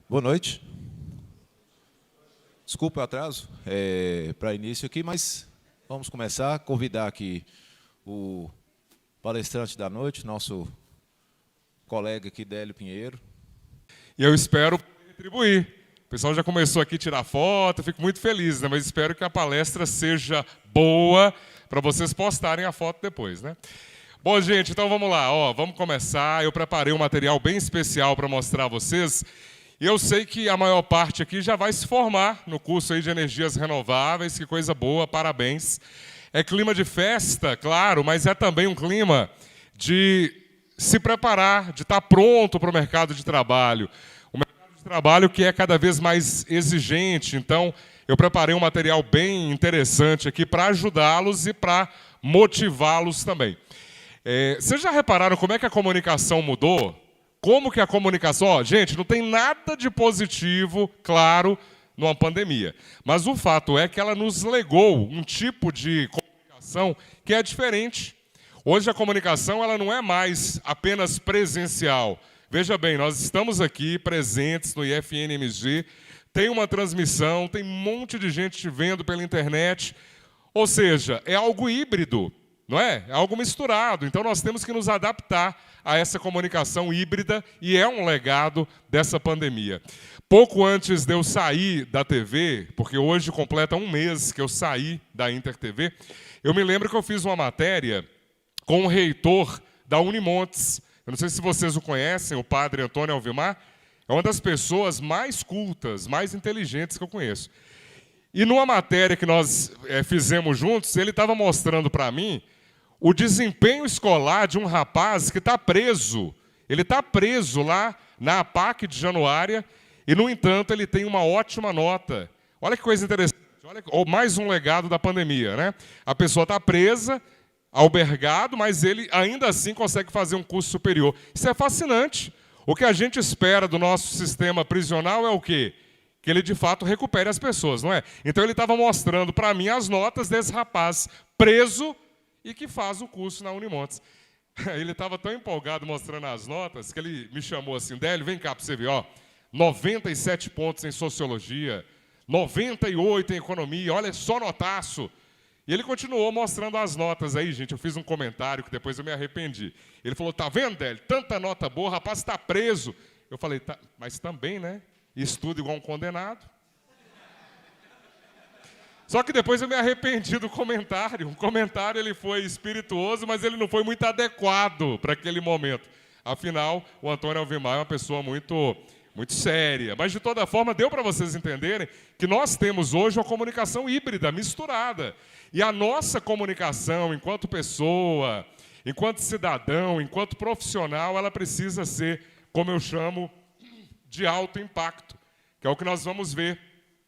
Boa noite. Desculpa o atraso para início aqui, mas vamos começar. Convidar aqui o palestrante da noite, nosso colega aqui, Délio Pinheiro. E eu espero retribuir. O pessoal já começou aqui a tirar foto, fico muito feliz, né? Mas espero que a palestra seja boa para vocês postarem a foto depois, né? Bom, gente, então vamos lá. Vamos começar. Eu preparei um material bem especial para mostrar a vocês. E eu sei que a maior parte aqui já vai se formar no curso aí de energias renováveis, que coisa boa, parabéns. É clima de festa, claro, mas é também um clima de se preparar, de estar pronto para o mercado de trabalho. O mercado de trabalho que é cada vez mais exigente, então eu preparei um material bem interessante aqui para ajudá-los e para motivá-los também. Vocês já repararam como é que a comunicação mudou? Como que a comunicação... gente, não tem nada de positivo, claro, numa pandemia. Mas o fato é que ela nos legou um tipo de comunicação que é diferente. Hoje a comunicação ela não é mais apenas presencial. Veja bem, nós estamos aqui presentes no IFNMG, tem uma transmissão, tem um monte de gente te vendo pela internet. Ou seja, é algo híbrido, não é? É algo misturado. Então nós temos que nos adaptar a essa comunicação híbrida e é um legado dessa pandemia. Pouco antes de eu sair da TV, porque hoje completa um mês que eu saí da InterTV, eu me lembro que eu fiz uma matéria com o reitor da Unimontes. Eu não sei se vocês o conhecem, o padre Antônio Alvimar. É uma das pessoas mais cultas, mais inteligentes que eu conheço. E numa matéria que nós fizemos juntos, ele estava mostrando para mim o desempenho escolar de um rapaz que está preso. Ele está preso lá na APAC de Januária e, no entanto, ele tem uma ótima nota. Olha que coisa interessante. Olha, mais um legado da pandemia, né? A pessoa está presa, albergado, mas ele ainda assim consegue fazer um curso superior. Isso é fascinante. O que a gente espera do nosso sistema prisional é o quê? Que ele, de fato, recupere as pessoas, não é? Então, ele estava mostrando para mim as notas desse rapaz preso e que faz o curso na Unimontes. Ele estava tão empolgado mostrando as notas que ele me chamou assim, Délio, vem cá para você ver, 97 pontos em Sociologia, 98 em Economia, olha só notaço. E ele continuou mostrando as notas aí, gente, eu fiz um comentário que depois eu me arrependi. Ele falou, tá vendo, Délio, tanta nota boa, o rapaz está preso. Eu falei, tá, mas também, né, estuda igual um condenado. Só que depois eu me arrependi do comentário. O comentário ele foi espirituoso, mas ele não foi muito adequado para aquele momento. Afinal, o Antônio Alvimar é uma pessoa muito séria. Mas, de toda forma, deu para vocês entenderem que nós temos hoje uma comunicação híbrida, misturada. E a nossa comunicação, enquanto pessoa, enquanto cidadão, enquanto profissional, ela precisa ser, como eu chamo, de alto impacto, que é o que nós vamos ver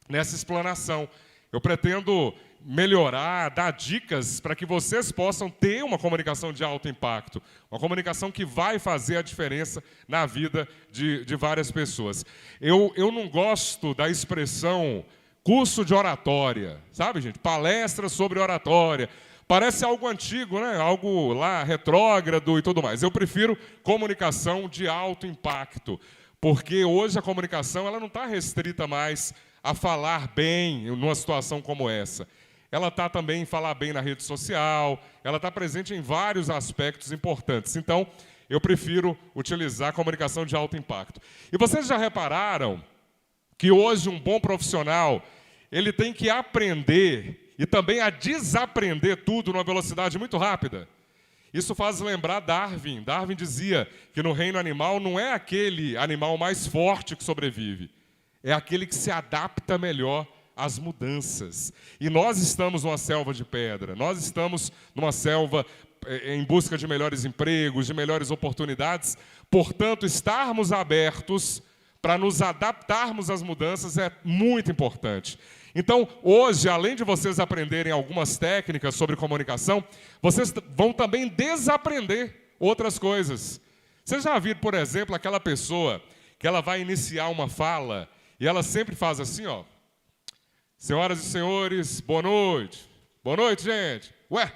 nessa explanação. Eu pretendo melhorar, dar dicas para que vocês possam ter uma comunicação de alto impacto, uma comunicação que vai fazer a diferença na vida de várias pessoas. Eu não gosto da expressão curso de oratória, sabe, gente? Palestra sobre oratória. Parece algo antigo, né? Algo lá retrógrado e tudo mais. Eu prefiro comunicação de alto impacto, porque hoje a comunicação ela não está restrita mais a falar bem numa situação como essa. Ela está também em falar bem na rede social, ela está presente em vários aspectos importantes. Então, eu prefiro utilizar a comunicação de alto impacto. E vocês já repararam que hoje um bom profissional, ele tem que aprender e também a desaprender tudo numa velocidade muito rápida? Isso faz lembrar Darwin. Darwin dizia que no reino animal não é aquele animal mais forte que sobrevive, é aquele que se adapta melhor às mudanças. E nós estamos numa selva de pedra, nós estamos numa selva em busca de melhores empregos, de melhores oportunidades. Portanto, estarmos abertos para nos adaptarmos às mudanças é muito importante. Então, hoje, além de vocês aprenderem algumas técnicas sobre comunicação, vocês vão também desaprender outras coisas. Vocês já viram, por exemplo, aquela pessoa que ela vai iniciar uma fala e ela sempre faz assim, senhoras e senhores, boa noite. Boa noite, gente. Ué,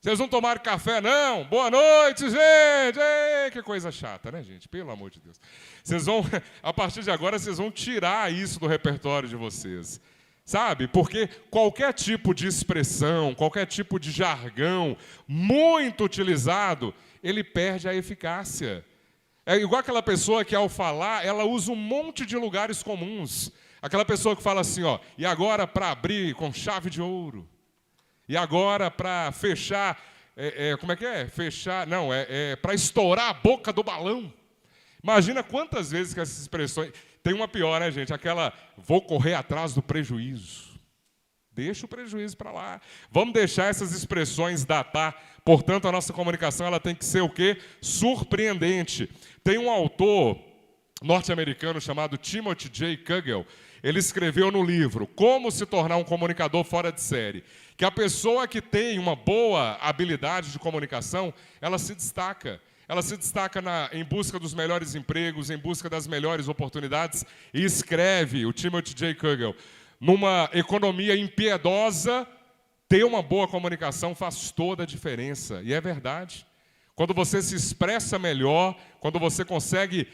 Vocês não tomaram café, não? Boa noite, gente! Ei, que coisa chata, né, gente? Pelo amor de Deus. Vocês vão, a partir de agora, vocês vão tirar isso do repertório de vocês. Sabe? Porque qualquer tipo de expressão, qualquer tipo de jargão muito utilizado, ele perde a eficácia. É igual aquela pessoa que, ao falar, ela usa um monte de lugares comuns. Aquela pessoa que fala assim, ó, e agora para abrir com chave de ouro. E agora para fechar, como é que é? Fechar, não, para estourar a boca do balão. Imagina quantas vezes que essas expressões... Tem uma pior, né, gente? Aquela, vou correr atrás do prejuízo. Deixa o prejuízo para lá. Vamos deixar essas expressões datar. Portanto, a nossa comunicação ela tem que ser o quê? Surpreendente. Tem um autor norte-americano chamado Timothy J. Kugel. Ele escreveu no livro Como se tornar um comunicador fora de série, que a pessoa que tem uma boa habilidade de comunicação, ela se destaca. Ela se destaca em busca dos melhores empregos, em busca das melhores oportunidades, e escreve, o Timothy J. Kugel, numa economia impiedosa, ter uma boa comunicação faz toda a diferença. E é verdade. Quando você se expressa melhor, quando você consegue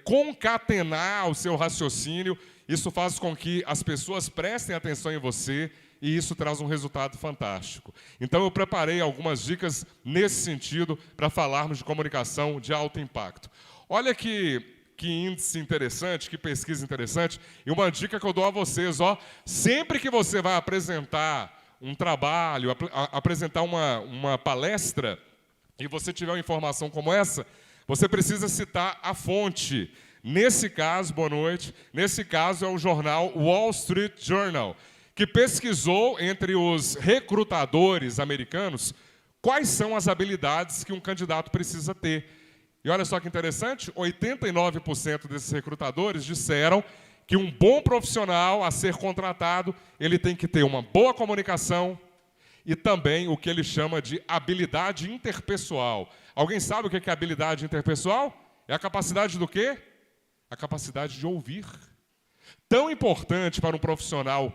concatenar o seu raciocínio, isso faz com que as pessoas prestem atenção em você e isso traz um resultado fantástico. Então eu preparei algumas dicas nesse sentido para falarmos de comunicação de alto impacto. Olha que índice interessante, que pesquisa interessante, e uma dica que eu dou a vocês, ó, sempre que você vai apresentar um trabalho, apresentar uma palestra, e você tiver uma informação como essa, você precisa citar a fonte. Nesse caso, boa noite, nesse caso é o jornal Wall Street Journal, que pesquisou entre os recrutadores americanos quais são as habilidades que um candidato precisa ter. E olha só que interessante, 89% desses recrutadores disseram que um bom profissional a ser contratado, ele tem que ter uma boa comunicação e também o que ele chama de habilidade interpessoal. Alguém sabe o que é habilidade interpessoal? É a capacidade do quê? A capacidade de ouvir. Tão importante para um profissional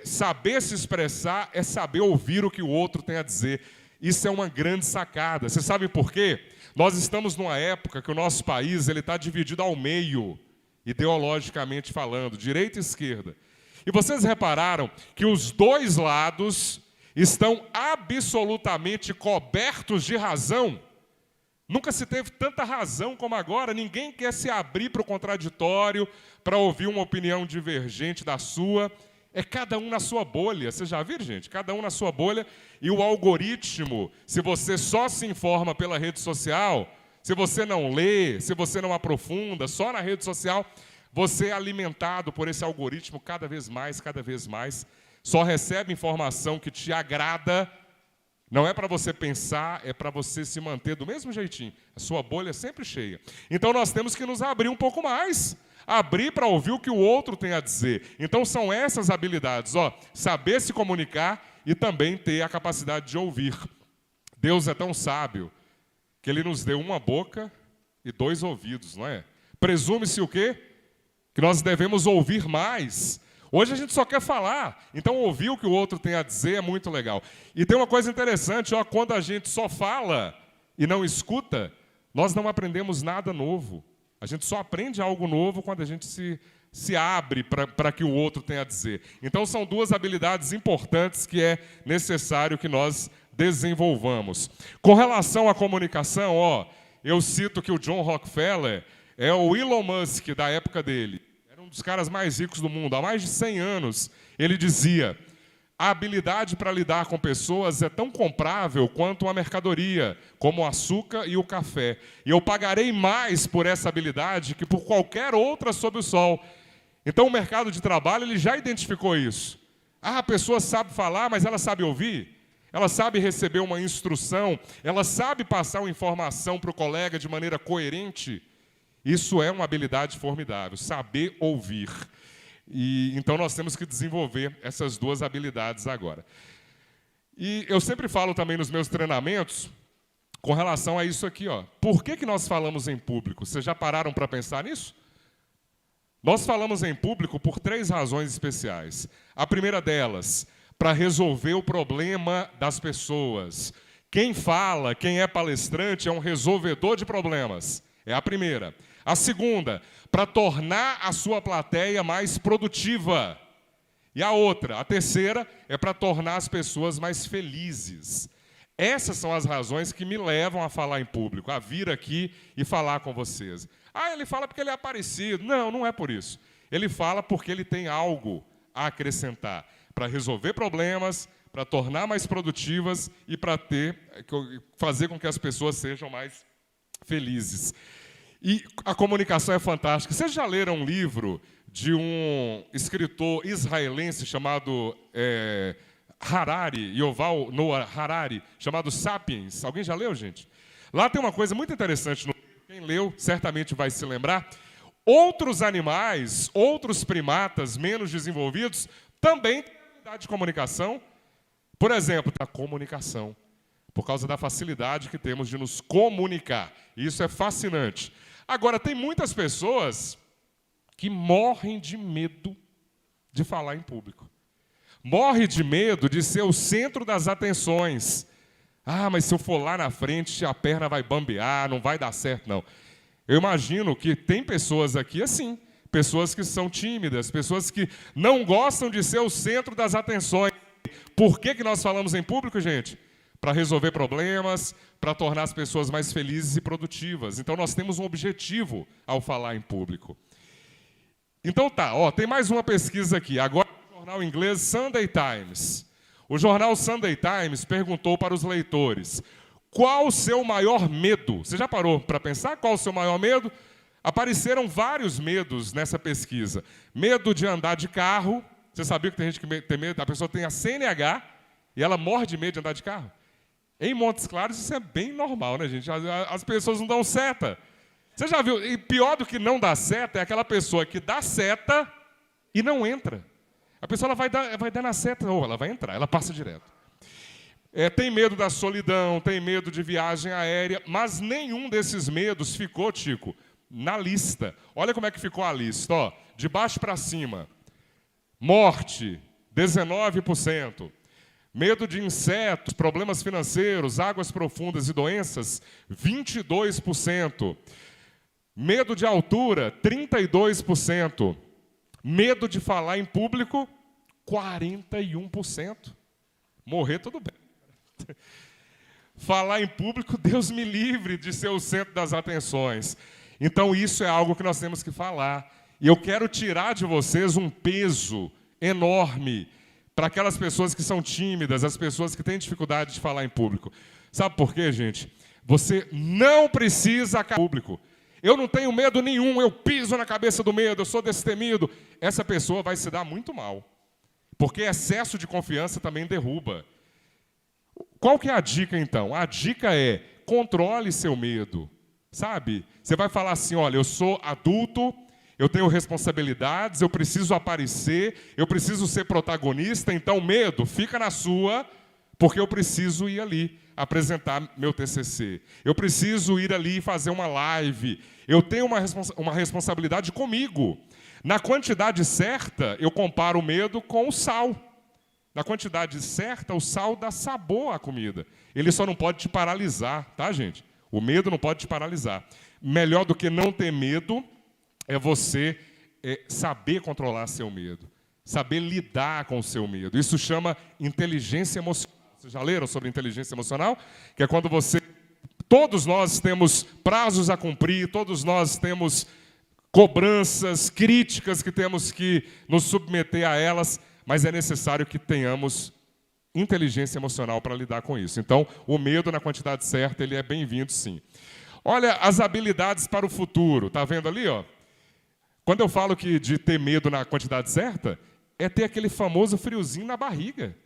saber se expressar é saber ouvir o que o outro tem a dizer. Isso é uma grande sacada. Você sabe por quê? Nós estamos numa época que o nosso país está dividido ao meio, ideologicamente falando, direita e esquerda. E vocês repararam que os dois lados estão absolutamente cobertos de razão? Nunca se teve tanta razão como agora. Ninguém quer se abrir para o contraditório, para ouvir uma opinião divergente da sua. É cada um na sua bolha. Vocês já viram, gente? Cada um na sua bolha. E o algoritmo, se você só se informa pela rede social, se você não lê, se você não aprofunda, só na rede social, você é alimentado por esse algoritmo cada vez mais, só recebe informação que te agrada. Não é para você pensar, é para você se manter do mesmo jeitinho. A sua bolha é sempre cheia. Então nós temos que nos abrir um pouco mais. Abrir para ouvir o que o outro tem a dizer. Então são essas habilidades, ó, saber se comunicar e também ter a capacidade de ouvir. Deus é tão sábio que Ele nos deu uma boca e 2 ouvidos, não é? Presume-se o quê? Que nós devemos ouvir mais. Hoje a gente só quer falar, então ouvir o que o outro tem a dizer é muito legal. E tem uma coisa interessante, ó, quando a gente só fala e não escuta, nós não aprendemos nada novo. A gente só aprende algo novo quando a gente se abre para que o outro tenha a dizer. Então são 2 habilidades importantes que é necessário que nós desenvolvamos. Com relação à comunicação, ó, eu cito que o John Rockefeller é o Elon Musk da época dele. Um dos caras mais ricos do mundo, há mais de 100 anos, ele dizia: a habilidade para lidar com pessoas é tão comprável quanto uma mercadoria, como o açúcar e o café. E eu pagarei mais por essa habilidade que por qualquer outra sob o sol. Então o mercado de trabalho ele já identificou isso. A pessoa sabe falar, mas ela sabe ouvir? Ela sabe receber uma instrução? Ela sabe passar uma informação para o colega de maneira coerente? Isso é uma habilidade formidável, saber ouvir. E então nós temos que desenvolver essas 2 habilidades agora. E eu sempre falo também nos meus treinamentos com relação a isso aqui, ó. Por que nós falamos em público? Vocês já pararam para pensar nisso? Nós falamos em público por 3 razões especiais. A primeira delas, para resolver o problema das pessoas. Quem fala, quem é palestrante, é um resolvedor de problemas. É a primeira. A segunda, para tornar a sua plateia mais produtiva. E a outra, a terceira, é para tornar as pessoas mais felizes. Essas são as razões que me levam a falar em público, a vir aqui e falar com vocês. Ah, ele fala porque ele é aparecido. Não, não é por isso. Ele fala porque ele tem algo a acrescentar para resolver problemas, para tornar mais produtivas e para fazer com que as pessoas sejam mais felizes. E a comunicação é fantástica. Vocês já leram um livro de um escritor israelense chamado Yuval Noah Harari, chamado Sapiens? Alguém já leu, gente? Lá tem uma coisa muito interessante no livro. Quem leu certamente vai se lembrar. Outros animais, outros primatas menos desenvolvidos também têm habilidade de comunicação. Por exemplo, a comunicação, por causa da facilidade que temos de nos comunicar. Isso é fascinante. Agora, tem muitas pessoas que morrem de medo de falar em público. Morre de medo de ser o centro das atenções. Ah, mas se eu for lá na frente, a perna vai bambear, não vai dar certo, não. Eu imagino que tem pessoas aqui assim, pessoas que são tímidas, pessoas que não gostam de ser o centro das atenções. Por que nós falamos em público, gente? Para resolver problemas, para tornar as pessoas mais felizes e produtivas. Então, nós temos um objetivo ao falar em público. Então, tem mais uma pesquisa aqui. Agora, o jornal inglês Sunday Times. O jornal Sunday Times perguntou para os leitores: qual o seu maior medo? Você já parou para pensar qual o seu maior medo? Apareceram vários medos nessa pesquisa. Medo de andar de carro. Você sabia que tem gente que tem medo? A pessoa tem a CNH e ela morre de medo de andar de carro? Em Montes Claros isso é bem normal, né, gente? As pessoas não dão seta. Você já viu? E pior do que não dar seta é aquela pessoa que dá seta e não entra. A pessoa ela vai dar na seta, ou ela vai entrar, ela passa direto. Tem medo da solidão, tem medo de viagem aérea, mas nenhum desses medos ficou, Tico, na lista. Olha como é que ficou a lista, ó, de baixo para cima. Morte, 19%. Medo de insetos, problemas financeiros, águas profundas e doenças, 22%. Medo de altura, 32%. Medo de falar em público, 41%. Morrer, tudo bem. Falar em público, Deus me livre de ser o centro das atenções. Então, isso é algo que nós temos que falar. E eu quero tirar de vocês um peso enorme para aquelas pessoas que são tímidas, as pessoas que têm dificuldade de falar em público. Sabe por quê, gente? Você não precisa cair em público. Eu não tenho medo nenhum, eu piso na cabeça do medo, eu sou destemido. Essa pessoa vai se dar muito mal. Porque excesso de confiança também derruba. Qual que é a dica, então? A dica é: controle seu medo. Sabe? Você vai falar assim: olha, eu sou adulto, eu tenho responsabilidades, eu preciso aparecer, eu preciso ser protagonista, então medo, fica na sua, porque eu preciso ir ali apresentar meu TCC. Eu preciso ir ali fazer uma live. Eu tenho uma responsabilidade comigo. Na quantidade certa, eu comparo o medo com o sal. Na quantidade certa, o sal dá sabor à comida. Ele só não pode te paralisar, tá, gente? O medo não pode te paralisar. Melhor do que não ter medo é você saber controlar seu medo, saber lidar com o seu medo. Isso chama inteligência emocional. Vocês já leram sobre inteligência emocional? Que é quando todos nós temos prazos a cumprir, todos nós temos cobranças, críticas que temos que nos submeter a elas, mas é necessário que tenhamos inteligência emocional para lidar com isso. Então, o medo, na quantidade certa, ele é bem-vindo, sim. Olha as habilidades para o futuro. Está vendo ali, ó? Quando eu falo que de ter medo na quantidade certa, é ter aquele famoso friozinho na barriga.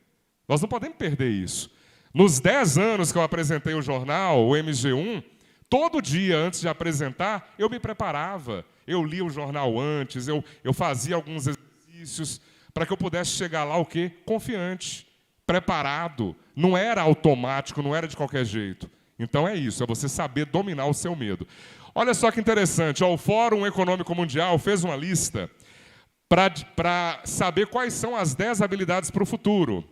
Nós não podemos perder isso. Nos 10 anos que eu apresentei o jornal, o MG1, todo dia antes de apresentar, eu me preparava. Eu lia o jornal antes, eu fazia alguns exercícios para que eu pudesse chegar lá, o quê? Confiante, preparado. Não era automático, não era de qualquer jeito. Então é isso, é você saber dominar o seu medo. Olha só que interessante, ó, o Fórum Econômico Mundial fez uma lista para saber quais são as 10 habilidades para o futuro.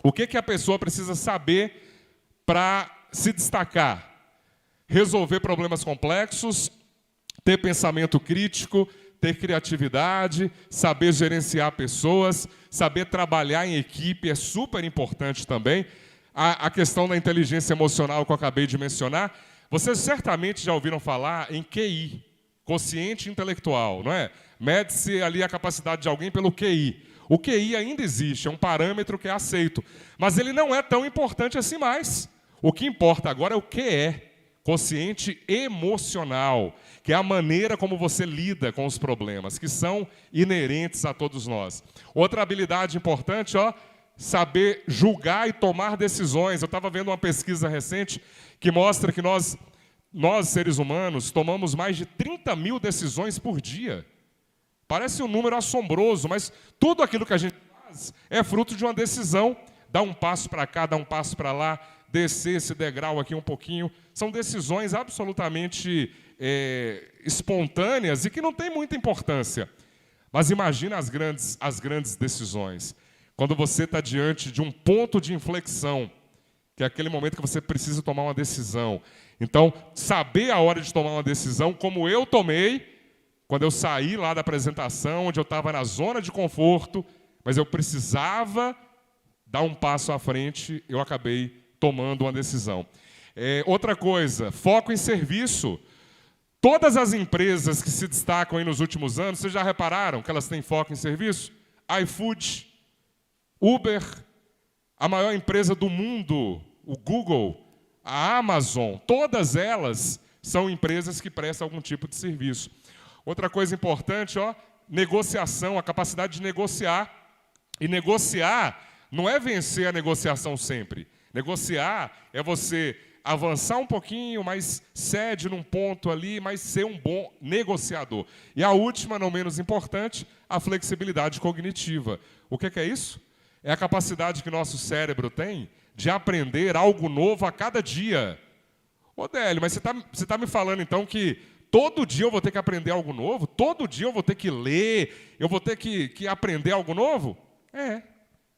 O que a pessoa precisa saber para se destacar, resolver problemas complexos, ter pensamento crítico, ter criatividade, saber gerenciar pessoas, saber trabalhar em equipe é super importante também. A questão da inteligência emocional que eu acabei de mencionar, vocês certamente já ouviram falar em QI, quociente intelectual, não é? Mede-se ali a capacidade de alguém pelo QI. O QI ainda existe, é um parâmetro que é aceito, mas ele não é tão importante assim mais. O que importa agora é o QE, quociente emocional, que é a maneira como você lida com os problemas, que são inerentes a todos nós. Outra habilidade importante, saber julgar e tomar decisões. Eu estava vendo uma pesquisa recente que mostra que nós, seres humanos, tomamos mais de 30 mil decisões por dia. Parece um número assombroso, mas tudo aquilo que a gente faz é fruto de uma decisão. Dar um passo para cá, dar um passo para lá, descer esse degrau aqui um pouquinho. São decisões absolutamente espontâneas e que não têm muita importância. Mas imagina as grandes decisões. Quando você está diante de um ponto de inflexão, que é aquele momento que você precisa tomar uma decisão. Então, saber a hora de tomar uma decisão, como eu tomei, quando eu saí lá da apresentação, onde eu estava na zona de conforto, mas eu precisava dar um passo à frente, eu acabei tomando uma decisão. Outra coisa, foco em serviço. Todas as empresas que se destacam aí nos últimos anos, vocês já repararam que elas têm foco em serviço? iFood, Uber, a maior empresa do mundo, o Google, a Amazon, todas elas são empresas que prestam algum tipo de serviço. Outra coisa importante, negociação, a capacidade de negociar. E negociar não é vencer a negociação sempre. Negociar é você avançar um pouquinho, mas cede num ponto ali, mas ser um bom negociador. E a última, não menos importante, a flexibilidade cognitiva. O que é isso? É a capacidade que nosso cérebro tem de aprender algo novo a cada dia. Ô, Délio, mas você tá me falando então que todo dia eu vou ter que aprender algo novo? Todo dia eu vou ter que ler? Eu vou ter que aprender algo novo?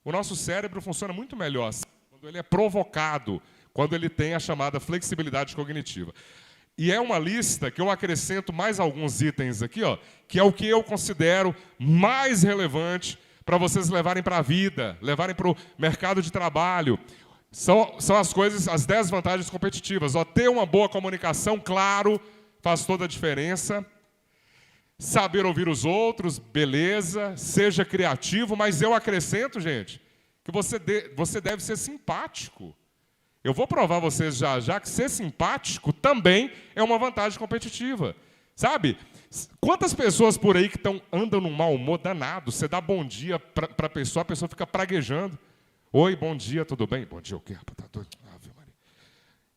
O nosso cérebro funciona muito melhor quando ele é provocado, quando ele tem a chamada flexibilidade cognitiva. E é uma lista que eu acrescento mais alguns itens aqui, que é o que eu considero mais relevante para vocês levarem para a vida, levarem para o mercado de trabalho. São as coisas, as 10 vantagens competitivas. Ter uma boa comunicação, claro, faz toda a diferença. Saber ouvir os outros, beleza. Seja criativo, mas eu acrescento, gente, que você deve ser simpático. Eu vou provar a vocês já que ser simpático também é uma vantagem competitiva. Sabe? Quantas pessoas por aí que andam num mau humor danado, você dá bom dia para a pessoa fica praguejando. Oi, bom dia, tudo bem? Bom dia, o quê? Tá doido? Ave Maria.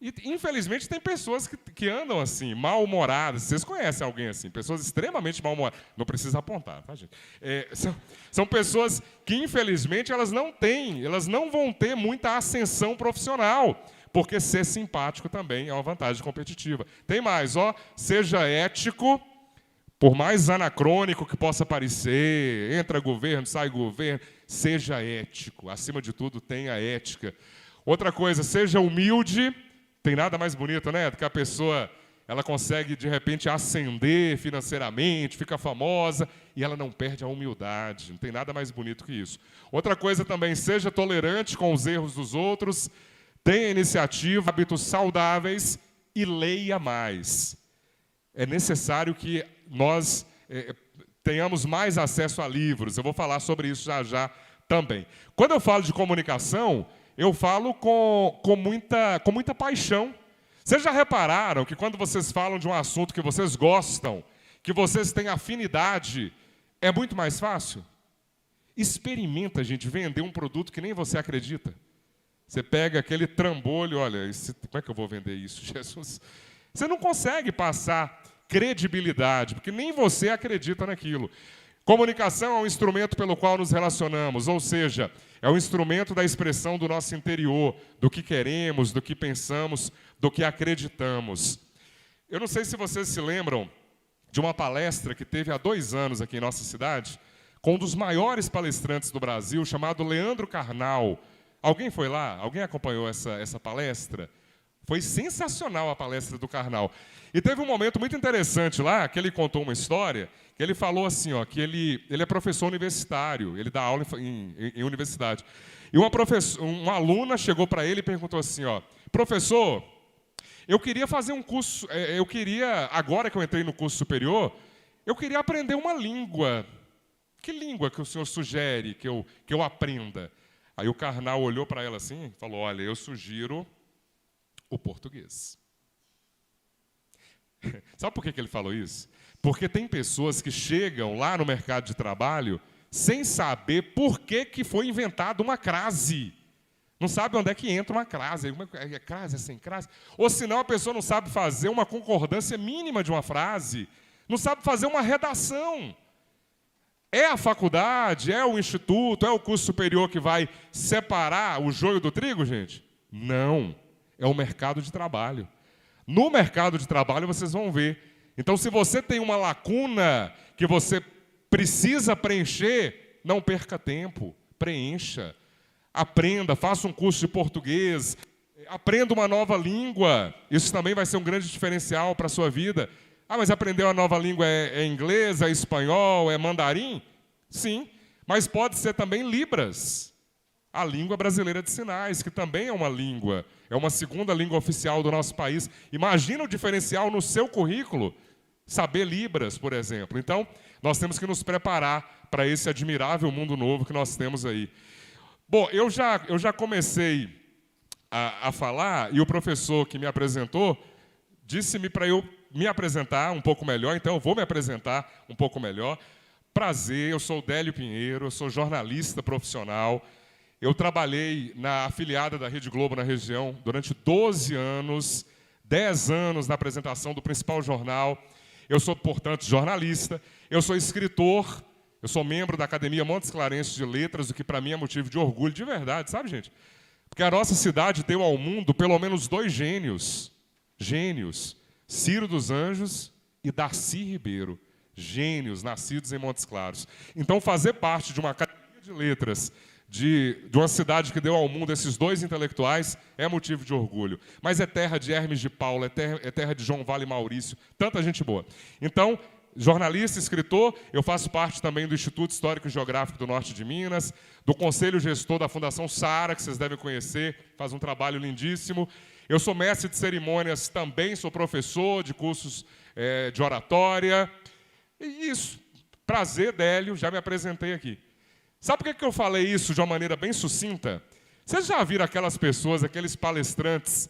E, infelizmente, tem pessoas que andam assim, mal-humoradas. Vocês conhecem alguém assim? Pessoas extremamente mal-humoradas. Não precisa apontar, tá, gente? São pessoas que, infelizmente, elas não vão ter muita ascensão profissional, porque ser simpático também é uma vantagem competitiva. Tem mais, seja ético, por mais anacrônico que possa parecer, entra governo, sai governo, seja ético. Acima de tudo, tenha ética. Outra coisa, seja humilde. Tem nada mais bonito, né? Do que a pessoa, ela consegue, de repente, ascender financeiramente, fica famosa, e ela não perde a humildade. Não tem nada mais bonito que isso. Outra coisa também, seja tolerante com os erros dos outros, tenha iniciativa, hábitos saudáveis e leia mais. É necessário que nós tenhamos mais acesso a livros. Eu vou falar sobre isso já também. Quando eu falo de comunicação, eu falo com muita paixão. Vocês já repararam que quando vocês falam de um assunto que vocês gostam, que vocês têm afinidade, é muito mais fácil? Experimenta, gente, vender um produto que nem você acredita. Você pega aquele trambolho, olha, como é que eu vou vender isso, Jesus? Você não consegue passar credibilidade, porque nem você acredita naquilo. Comunicação é um instrumento pelo qual nos relacionamos, ou seja, é um instrumento da expressão do nosso interior, do que queremos, do que pensamos, do que acreditamos. Eu não sei se vocês se lembram de uma palestra que teve há 2 anos aqui em nossa cidade, com um dos maiores palestrantes do Brasil, chamado Leandro Carnal. Alguém foi lá? Alguém acompanhou essa palestra? Foi sensacional a palestra do Karnal. E teve um momento muito interessante lá, que ele contou uma história, que ele falou assim, ó, que ele é professor universitário, ele dá aula em universidade. E uma aluna chegou para ele e perguntou assim, ó, professor, eu queria fazer um curso, agora que eu entrei no curso superior, eu queria aprender uma língua. Que língua que o senhor sugere que eu aprenda? Aí o Karnal olhou para ela assim e falou, olha, eu sugiro o português. Sabe por que ele falou isso? Porque tem pessoas que chegam lá no mercado de trabalho sem saber por que foi inventada uma crase. Não sabe onde é que entra uma crase. É crase, é sem crase? Ou senão a pessoa não sabe fazer uma concordância mínima de uma frase. Não sabe fazer uma redação. É a faculdade, é o instituto, é o curso superior que vai separar o joio do trigo, gente? Não. É o mercado de trabalho. No mercado de trabalho vocês vão ver. Então, se você tem uma lacuna que você precisa preencher, não perca tempo, preencha. Aprenda, faça um curso de português, aprenda uma nova língua. Isso também vai ser um grande diferencial para a sua vida. Ah, mas aprender uma nova língua é inglês, é espanhol, é mandarim? Sim, mas pode ser também Libras. A língua brasileira de sinais, que também é uma língua, é uma segunda língua oficial do nosso país. Imagina o diferencial no seu currículo, saber Libras, por exemplo. Então, nós temos que nos preparar para esse admirável mundo novo que nós temos aí. Bom, eu já comecei a falar, e o professor que me apresentou disse-me para eu me apresentar um pouco melhor, então eu vou me apresentar um pouco melhor. Prazer, eu sou o Délio Pinheiro, eu sou jornalista profissional. Eu trabalhei na afiliada da Rede Globo na região durante 12 anos, 10 anos na apresentação do principal jornal. Eu sou, portanto, jornalista. Eu sou escritor. Eu sou membro da Academia Montes Clarenses de Letras, o que para mim é motivo de orgulho de verdade, sabe, gente? Porque a nossa cidade deu ao mundo pelo menos 2 gênios. Gênios. Ciro dos Anjos e Darcy Ribeiro. Gênios nascidos em Montes Claros. Então, fazer parte de uma Academia de Letras de uma cidade que deu ao mundo esses 2 intelectuais é motivo de orgulho. Mas é terra de Hermes de Paula, é terra de João Vale Maurício, tanta gente boa. Então, jornalista, escritor, eu faço parte também do Instituto Histórico e Geográfico do Norte de Minas, do Conselho Gestor da Fundação Sara, que vocês devem conhecer, faz um trabalho lindíssimo. Eu sou mestre de cerimônias também, sou professor de cursos de oratória. E isso, prazer, Délio, já me apresentei aqui. Sabe por que eu falei isso de uma maneira bem sucinta? Vocês já viram aquelas pessoas, aqueles palestrantes,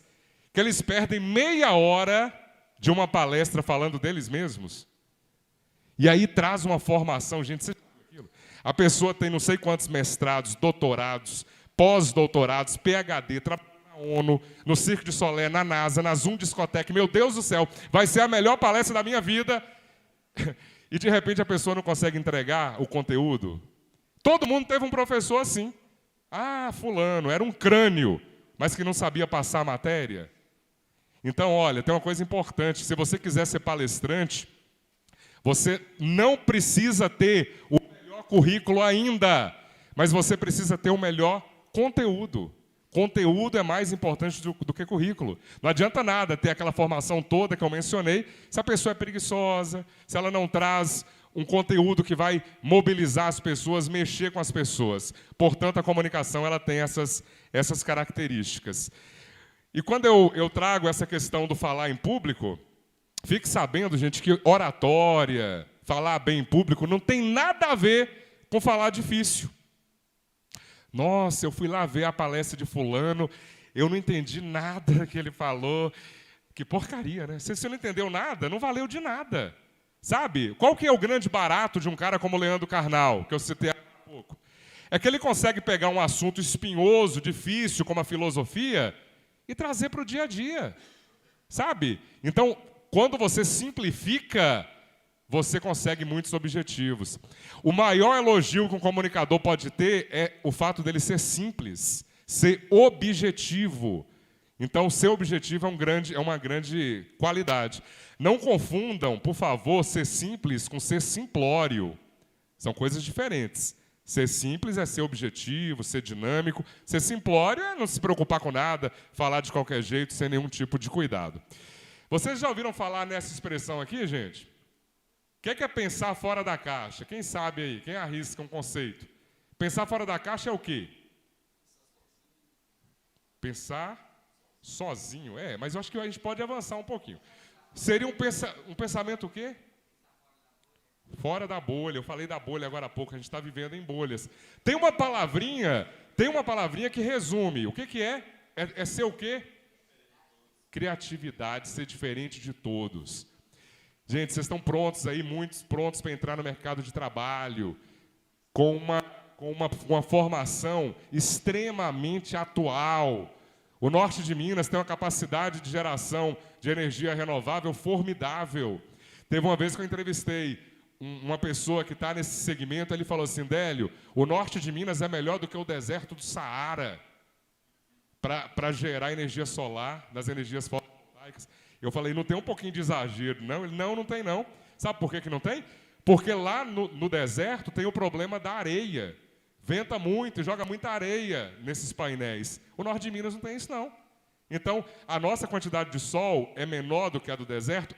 que eles perdem meia hora de uma palestra falando deles mesmos? E aí traz uma formação, gente, você sabe aquilo? A pessoa tem não sei quantos mestrados, doutorados, pós-doutorados, PhD, trabalha na ONU, no Cirque du Soleil, na NASA, na Zoom Discoteque. Meu Deus do céu, vai ser a melhor palestra da minha vida. E de repente a pessoa não consegue entregar o conteúdo. Todo mundo teve um professor assim. Ah, fulano, era um crânio, mas que não sabia passar a matéria. Então, olha, tem uma coisa importante. Se você quiser ser palestrante, você não precisa ter o melhor currículo ainda, mas você precisa ter o melhor conteúdo. Conteúdo é mais importante do que currículo. Não adianta nada ter aquela formação toda que eu mencionei, se a pessoa é preguiçosa, se ela não traz um conteúdo que vai mobilizar as pessoas, mexer com as pessoas. Portanto, a comunicação ela tem essas características. E quando eu trago essa questão do falar em público, fique sabendo, gente, que oratória, falar bem em público, não tem nada a ver com falar difícil. Nossa, eu fui lá ver a palestra de fulano, eu não entendi nada que ele falou. Que porcaria, né? Se você não entendeu nada, não valeu de nada. Sabe? Qual que é o grande barato de um cara como Leandro Carnal, que eu citei há pouco? É que ele consegue pegar um assunto espinhoso, difícil, como a filosofia, e trazer para o dia a dia. Sabe? Então, quando você simplifica, você consegue muitos objetivos. O maior elogio que um comunicador pode ter é o fato dele ser simples, ser objetivo. Então, ser objetivo é uma grande qualidade. Não confundam, por favor, ser simples com ser simplório. São coisas diferentes. Ser simples é ser objetivo, ser dinâmico. Ser simplório é não se preocupar com nada, falar de qualquer jeito, sem nenhum tipo de cuidado. Vocês já ouviram falar nessa expressão aqui, gente? O que é pensar fora da caixa? Quem sabe aí? Quem arrisca um conceito? Pensar fora da caixa é o quê? Pensar sozinho. Mas eu acho que a gente pode avançar um pouquinho. Seria um pensamento o quê? Fora da bolha. Eu falei da bolha agora há pouco, a gente está vivendo em bolhas. Tem uma palavrinha que resume. O que é? É ser o quê? Criatividade, ser diferente de todos. Gente, vocês estão prontos aí, muitos prontos para entrar no mercado de trabalho, com uma formação extremamente atual. O norte de Minas tem uma capacidade de geração de energia renovável formidável. Teve uma vez que eu entrevistei uma pessoa que está nesse segmento, ele falou assim: Délio, o norte de Minas é melhor do que o deserto do Saara para gerar energia solar, das energias fotovoltaicas. Eu falei, não tem um pouquinho de exagero, não? Ele, não tem não. Sabe por que não tem? Porque lá no deserto tem o problema da areia. Venta muito e joga muita areia nesses painéis. O norte de Minas não tem isso, não. Então, a nossa quantidade de sol é menor do que a do deserto?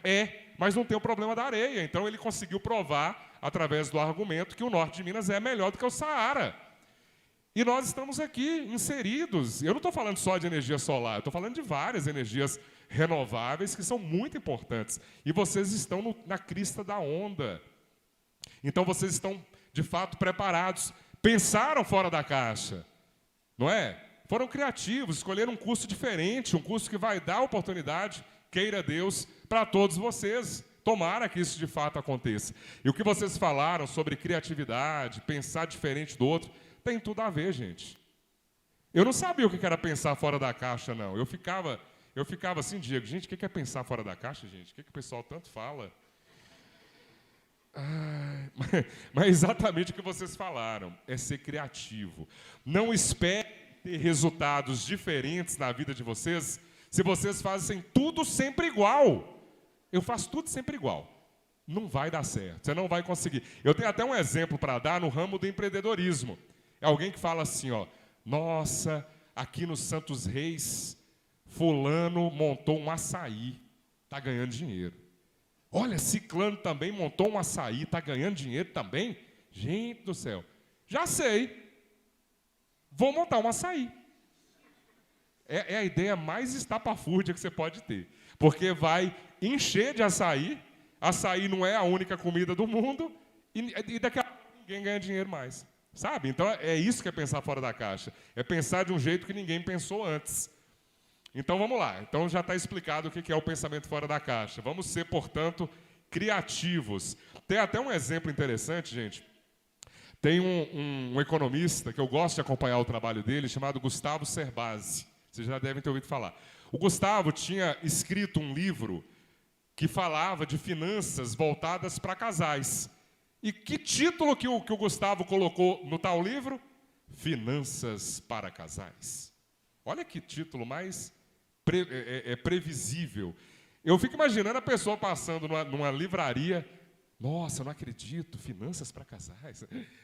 Mas não tem o problema da areia. Então, ele conseguiu provar, através do argumento, que o norte de Minas é melhor do que o Saara. E nós estamos aqui inseridos. Eu não estou falando só de energia solar, eu estou falando de várias energias renováveis que são muito importantes. E vocês estão na crista da onda. Então, vocês estão, de fato, preparados. Pensaram fora da caixa, não é? Foram criativos, escolheram um curso diferente, um curso que vai dar oportunidade, queira Deus, para todos vocês. Tomara que isso de fato aconteça. E o que vocês falaram sobre criatividade, pensar diferente do outro, tem tudo a ver, gente. Eu não sabia o que era pensar fora da caixa, não. Eu ficava assim, Diego, gente, o que é pensar fora da caixa, gente? O que o pessoal tanto fala? Mas exatamente o que vocês falaram, é ser criativo. Não espere ter resultados diferentes na vida de vocês se vocês fazem tudo sempre igual. Eu faço tudo sempre igual. Não vai dar certo, você não vai conseguir. Eu tenho até um exemplo para dar no ramo do empreendedorismo. É alguém que fala assim, ó, nossa, aqui no Santos Reis, fulano montou um açaí, está ganhando dinheiro. Olha, ciclano também montou um açaí, está ganhando dinheiro também? Gente do céu, já sei, vou montar um açaí. É a ideia mais estapafúrdia que você pode ter, porque vai encher de açaí, açaí não é a única comida do mundo, e daqui a pouco ninguém ganha dinheiro mais, sabe? Então é isso que é pensar fora da caixa, é pensar de um jeito que ninguém pensou antes. Então, vamos lá. Então, já está explicado o que é o pensamento fora da caixa. Vamos ser, portanto, criativos. Tem até um exemplo interessante, gente. Tem um economista que eu gosto de acompanhar o trabalho dele, chamado Gustavo Cerbasi. Vocês já devem ter ouvido falar. O Gustavo tinha escrito um livro que falava de finanças voltadas para casais. E que título que o Gustavo colocou no tal livro? Finanças para casais. Olha que título mais previsível. Eu fico imaginando a pessoa passando numa livraria. Nossa, eu não acredito, finanças para casais.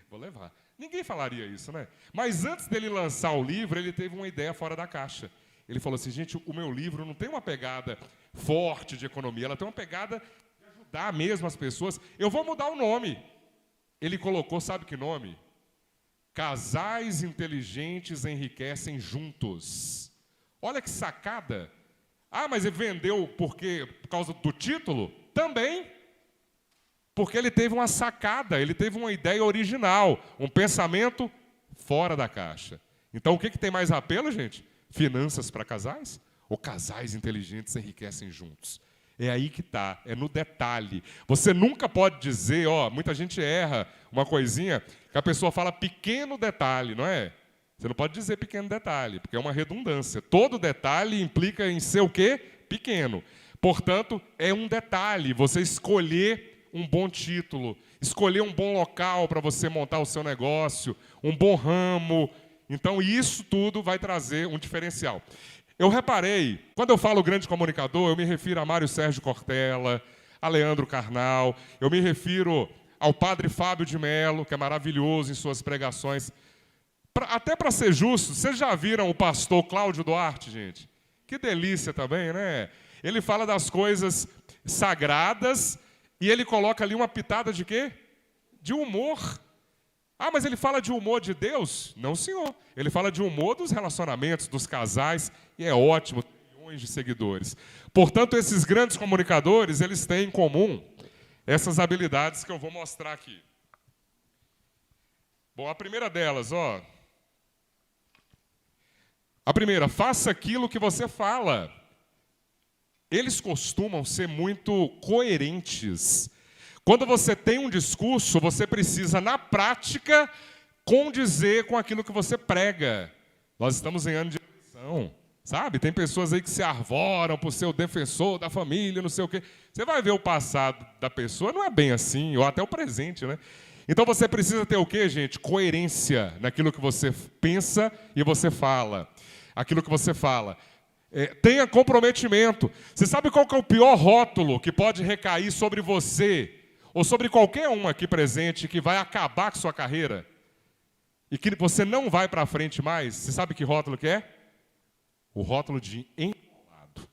Vou levar. Ninguém falaria isso, né? Mas antes dele lançar o livro, ele teve uma ideia fora da caixa. Ele falou assim, gente, o meu livro não tem uma pegada forte de economia, ela tem uma pegada de ajudar mesmo as pessoas. Eu vou mudar o nome. Ele colocou, sabe que nome? Casais inteligentes enriquecem juntos. Olha que sacada. Ah, mas ele vendeu por causa do título? Também. Porque ele teve uma sacada, ele teve uma ideia original, um pensamento fora da caixa. Então, o que tem mais apelo, gente? Finanças para casais? Ou casais inteligentes enriquecem juntos? É aí que está, é no detalhe. Você nunca pode dizer, muita gente erra uma coisinha, que a pessoa fala pequeno detalhe, não é? Você não pode dizer pequeno detalhe, porque é uma redundância. Todo detalhe implica em ser o quê? Pequeno. Portanto, é um detalhe você escolher um bom título, escolher um bom local para você montar o seu negócio, um bom ramo. Então, isso tudo vai trazer um diferencial. Eu reparei, quando eu falo grande comunicador, eu me refiro a Mário Sérgio Cortella, a Leandro Carnal, eu me refiro ao padre Fábio de Mello, que é maravilhoso em suas pregações. Até para ser justo, vocês já viram o pastor Cláudio Duarte, gente? Que delícia também, né? Ele fala das coisas sagradas e ele coloca ali uma pitada de quê? De humor. Ah, mas ele fala de humor de Deus? Não, senhor. Ele fala de humor dos relacionamentos, dos casais, e é ótimo, tem milhões de seguidores. Portanto, esses grandes comunicadores, eles têm em comum essas habilidades que eu vou mostrar aqui. Bom, a primeira delas, ó. A primeira, faça aquilo que você fala. Eles costumam ser muito coerentes. Quando você tem um discurso, você precisa, na prática, condizer com aquilo que você prega. Nós estamos em ano de eleição, sabe? Tem pessoas aí que se arvoram por ser o defensor da família, não sei o quê. Você vai ver o passado da pessoa, não é bem assim, ou até o presente, né? Então você precisa ter o quê, gente? Coerência naquilo que você pensa e você fala. Aquilo que você fala. Tenha comprometimento. Você sabe qual que é o pior rótulo que pode recair sobre você, ou sobre qualquer um aqui presente, que vai acabar com sua carreira? E que você não vai para frente mais? Você sabe que rótulo que é? O rótulo de enrolado.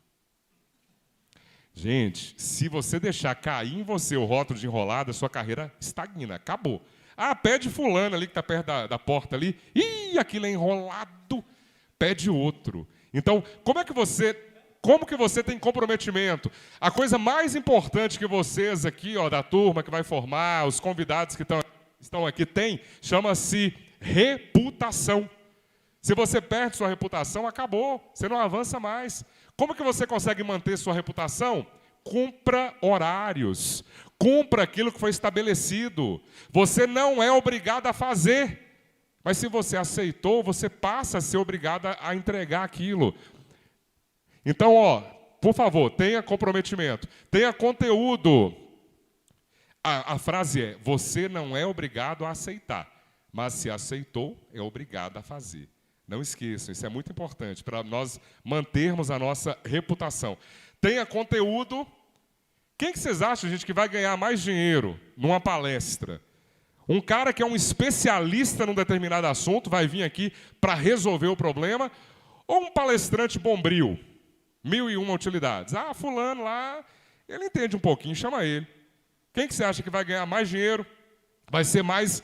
Gente, se você deixar cair em você o rótulo de enrolado, a sua carreira estagna, acabou. Ah, pede fulano ali que está perto da porta ali. Ih, aquilo é enrolado. Pede outro. Então, como que você tem comprometimento? A coisa mais importante que vocês aqui, ó, da turma que vai formar, os convidados que estão aqui têm, chama-se reputação. Se você perde sua reputação, acabou. Você não avança mais. Como que você consegue manter sua reputação? Cumpra horários. Cumpra aquilo que foi estabelecido. Você não é obrigado a fazer. Mas se você aceitou, você passa a ser obrigado a entregar aquilo. Então, ó, por favor, tenha comprometimento. Tenha conteúdo. A frase é, você não é obrigado a aceitar. Mas se aceitou, é obrigado a fazer. Não esqueçam, isso é muito importante para nós mantermos a nossa reputação. Tenha conteúdo. Quem que vocês acham, gente, que vai ganhar mais dinheiro numa palestra? Um cara que é um especialista num determinado assunto vai vir aqui para resolver o problema, ou um palestrante bombril, 1001 utilidades. Ah, fulano lá, ele entende um pouquinho, chama ele. Quem que você acha que vai ganhar mais dinheiro, vai ser mais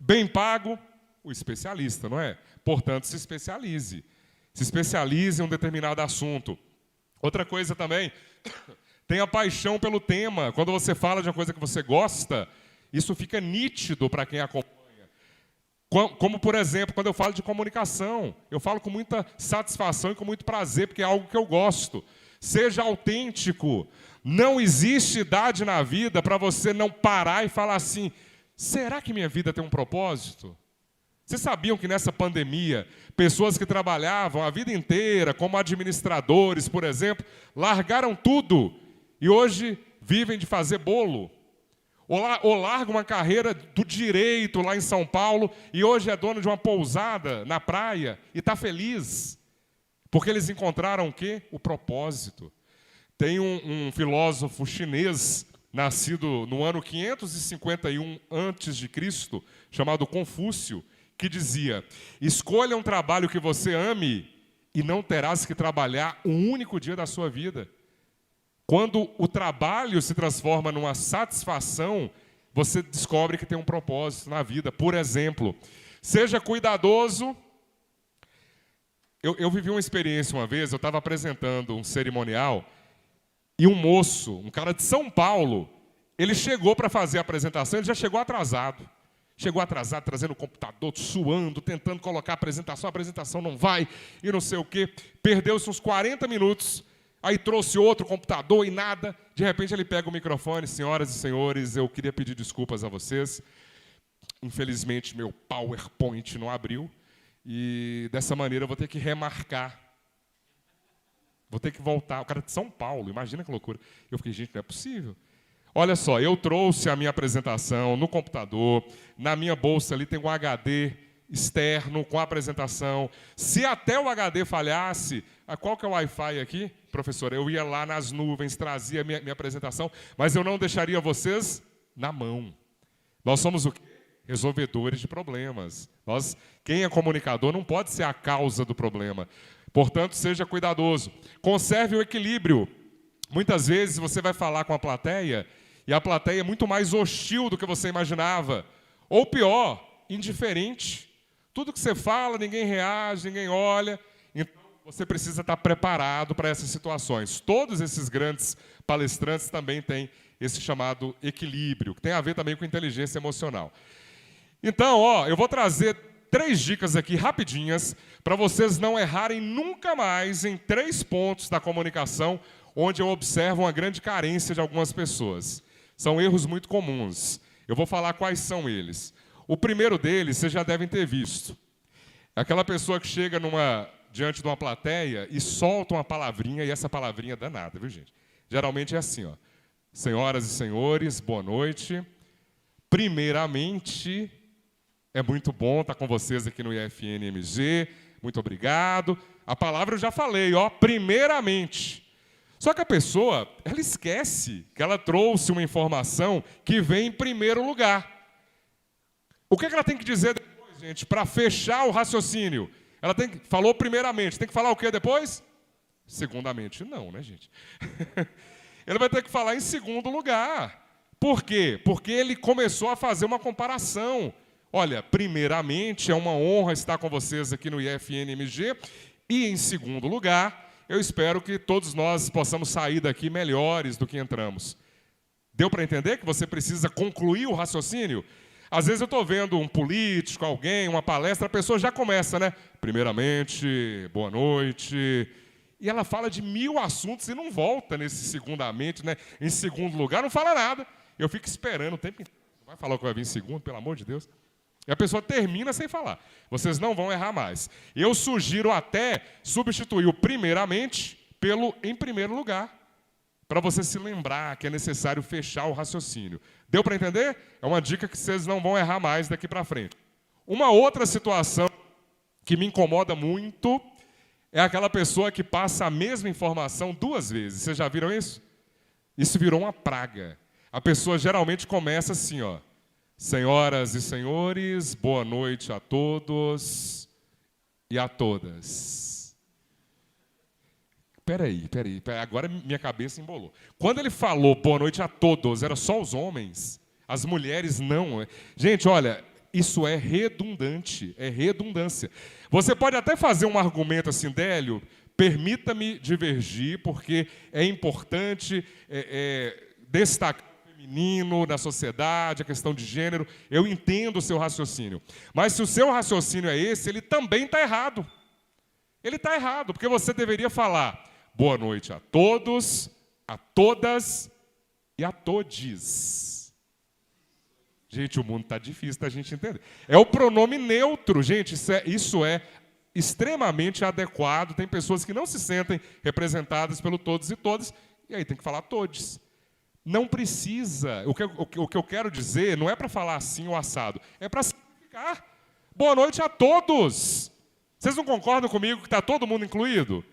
bem pago? O especialista, não é? Portanto, se especialize. Se especialize em um determinado assunto. Outra coisa também, tenha paixão pelo tema. Quando você fala de uma coisa que você gosta, isso fica nítido para quem acompanha. Como, por exemplo, quando eu falo de comunicação, eu falo com muita satisfação e com muito prazer, porque é algo que eu gosto. Seja autêntico. Não existe idade na vida para você não parar e falar assim, será que minha vida tem um propósito? Vocês sabiam que nessa pandemia, pessoas que trabalhavam a vida inteira, como administradores, por exemplo, largaram tudo e hoje vivem de fazer bolo? Ou larga uma carreira do direito lá em São Paulo e hoje é dono de uma pousada na praia e está feliz. Porque eles encontraram o quê? O propósito. Tem um filósofo chinês, nascido no ano 551 a.C., chamado Confúcio, que dizia, escolha um trabalho que você ame e não terás que trabalhar um único dia da sua vida. Quando o trabalho se transforma numa satisfação, você descobre que tem um propósito na vida. Por exemplo, seja cuidadoso. Eu vivi uma experiência uma vez, eu estava apresentando um cerimonial e um moço, um cara de São Paulo, ele chegou para fazer a apresentação, ele já chegou atrasado. Chegou atrasado, trazendo o computador, suando, tentando colocar a apresentação não vai, e não sei o quê. Perdeu-se uns 40 minutos. Aí trouxe outro computador e nada. De repente ele pega o microfone. Senhoras e senhores, eu queria pedir desculpas a vocês. Infelizmente meu PowerPoint não abriu. E dessa maneira eu vou ter que remarcar. Vou ter que voltar. O cara de São Paulo, imagina que loucura. Eu fiquei, gente, não é possível. Olha só, eu trouxe a minha apresentação no computador. Na minha bolsa ali tem um HD externo com a apresentação. Se até o HD falhasse, qual que é o Wi-Fi aqui, professor? Eu ia lá nas nuvens, trazia minha apresentação, mas eu não deixaria vocês na mão. Nós somos o quê? Resolvedores de problemas. Quem é comunicador não pode ser a causa do problema. Portanto, seja cuidadoso. Conserve o equilíbrio. Muitas vezes você vai falar com a plateia e a plateia é muito mais hostil do que você imaginava. Ou pior, indiferente. Tudo que você fala, ninguém reage, ninguém olha. Então, você precisa estar preparado para essas situações. Todos esses grandes palestrantes também têm esse chamado equilíbrio, que tem a ver também com inteligência emocional. Então, eu vou trazer 3 dicas aqui rapidinhas para vocês não errarem nunca mais em 3 pontos da comunicação onde eu observo uma grande carência de algumas pessoas. São erros muito comuns. Eu vou falar quais são eles. O primeiro deles, vocês já devem ter visto. É aquela pessoa que chega diante de uma plateia e solta uma palavrinha, e essa palavrinha é danada, viu, gente? Geralmente é assim, Senhoras e senhores, boa noite. Primeiramente, é muito bom estar com vocês aqui no IFN-MG. Muito obrigado. A palavra eu já falei, primeiramente. Só que a pessoa, ela esquece que ela trouxe uma informação que vem em primeiro lugar. O que ela tem que dizer depois, gente, para fechar o raciocínio? Ela falou primeiramente, tem que falar o que depois? Segundamente, não, né, gente? Ele vai ter que falar em segundo lugar. Por quê? Porque ele começou a fazer uma comparação. Olha, primeiramente, é uma honra estar com vocês aqui no IFN-MG. E, em segundo lugar, eu espero que todos nós possamos sair daqui melhores do que entramos. Deu para entender que você precisa concluir o raciocínio? Às vezes eu estou vendo um político, alguém, uma palestra, a pessoa já começa, né? Primeiramente, boa noite. E ela fala de 1000 assuntos e não volta nesse segundamente, né? Em segundo lugar, não fala nada. Eu fico esperando o tempo inteiro. Não vai falar o que vai vir em segundo, pelo amor de Deus. E a pessoa termina sem falar. Vocês não vão errar mais. Eu sugiro até substituir o primeiramente pelo em primeiro lugar, para você se lembrar que é necessário fechar o raciocínio. Deu para entender? É uma dica que vocês não vão errar mais daqui para frente. Uma outra situação que me incomoda muito é aquela pessoa que passa a mesma informação 2 vezes. Vocês já viram isso? Isso virou uma praga. A pessoa geralmente começa assim, Senhoras e senhores, boa noite a todos e a todas. Peraí, agora minha cabeça embolou. Quando ele falou boa noite a todos, era só os homens, as mulheres não. Gente, olha, isso é redundante, é redundância. Você pode até fazer um argumento assim, Délio, permita-me divergir, porque é importante destacar feminino na sociedade, a questão de gênero, eu entendo o seu raciocínio. Mas se o seu raciocínio é esse, ele também está errado. Ele está errado, porque você deveria falar boa noite a todos, a todas e a todes. Gente, o mundo está difícil da gente entender. É o pronome neutro, gente, isso é extremamente adequado. Tem pessoas que não se sentem representadas pelo todos e todas, e aí tem que falar todes. Não precisa. O que eu quero dizer não é para falar assim ou assado, é para simplificar. Boa noite a todos. Vocês não concordam comigo que está todo mundo incluído?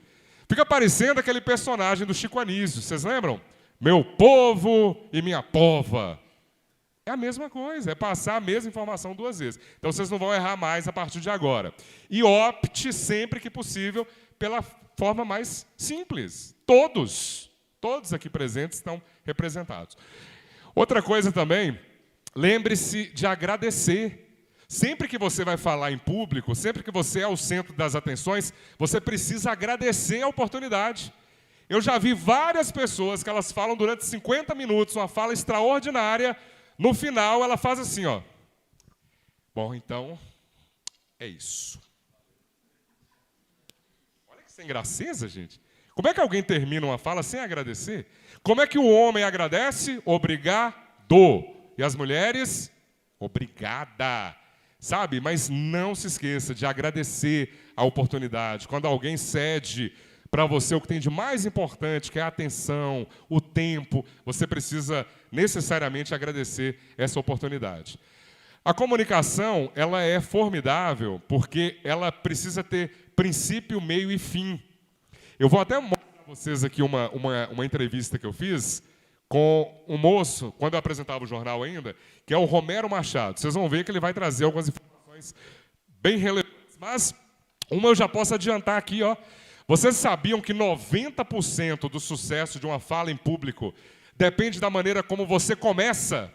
Fica parecendo aquele personagem do Chico Anísio, vocês lembram? Meu povo e minha pova. É a mesma coisa, é passar a mesma informação 2 vezes. Então vocês não vão errar mais a partir de agora. E opte sempre que possível pela forma mais simples. Todos aqui presentes estão representados. Outra coisa também, lembre-se de agradecer. Sempre que você vai falar em público, sempre que você é o centro das atenções, você precisa agradecer a oportunidade. Eu já vi várias pessoas que elas falam durante 50 minutos, uma fala extraordinária, no final ela faz assim, Bom, então, é isso. Olha que sem graceza, gente. Como é que alguém termina uma fala sem agradecer? Como é que o homem agradece? Obrigado. E as mulheres? Obrigada. Sabe? Mas não se esqueça de agradecer a oportunidade. Quando alguém cede para você o que tem de mais importante, que é a atenção, o tempo, você precisa necessariamente agradecer essa oportunidade. A comunicação, ela é formidável porque ela precisa ter princípio, meio e fim. Eu vou até mostrar para vocês aqui uma entrevista que eu fiz com um moço, quando eu apresentava o jornal ainda, que é o Romero Machado. Vocês vão ver que ele vai trazer algumas informações bem relevantes. Mas uma eu já posso adiantar aqui, ó. Vocês sabiam que 90% do sucesso de uma fala em público depende da maneira como você começa?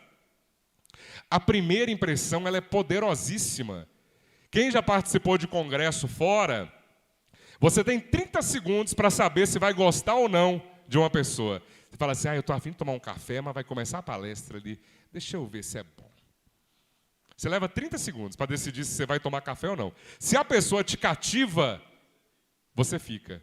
A primeira impressão ela é poderosíssima. Quem já participou de congresso fora, você tem 30 segundos para saber se vai gostar ou não de uma pessoa. Você fala assim, eu estou a fim de tomar um café, mas vai começar a palestra ali. Deixa eu ver se é bom. Você leva 30 segundos para decidir se você vai tomar café ou não. Se a pessoa te cativa, você fica.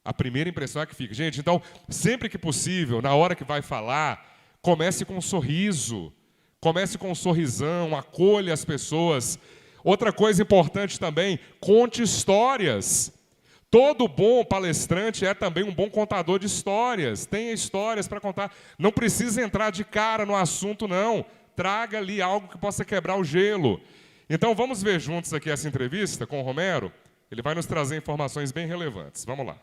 A primeira impressão é que fica. Gente, então, sempre que possível, na hora que vai falar, comece com um sorriso. Comece com um sorrisão, acolha as pessoas. Outra coisa importante também, conte histórias. Todo bom palestrante é também um bom contador de histórias. Tenha histórias para contar. Não precisa entrar de cara no assunto, não. Traga ali algo que possa quebrar o gelo. Então, vamos ver juntos aqui essa entrevista com o Romero. Ele vai nos trazer informações bem relevantes. Vamos lá.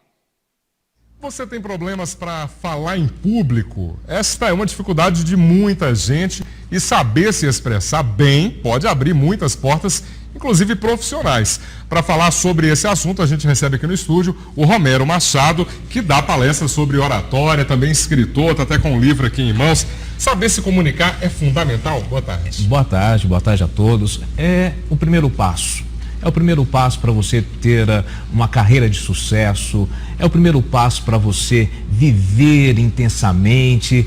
Você tem problemas para falar em público? Esta é uma dificuldade de muita gente e saber se expressar bem pode abrir muitas portas, inclusive profissionais. Para falar sobre esse assunto, a gente recebe aqui no estúdio o Romero Machado, que dá palestra sobre oratória, também escritor, está até com um livro aqui em mãos. Saber se comunicar é fundamental? Boa tarde. Boa tarde a todos. É o primeiro passo. É o primeiro passo para você ter uma carreira de sucesso, é o primeiro passo para você viver intensamente,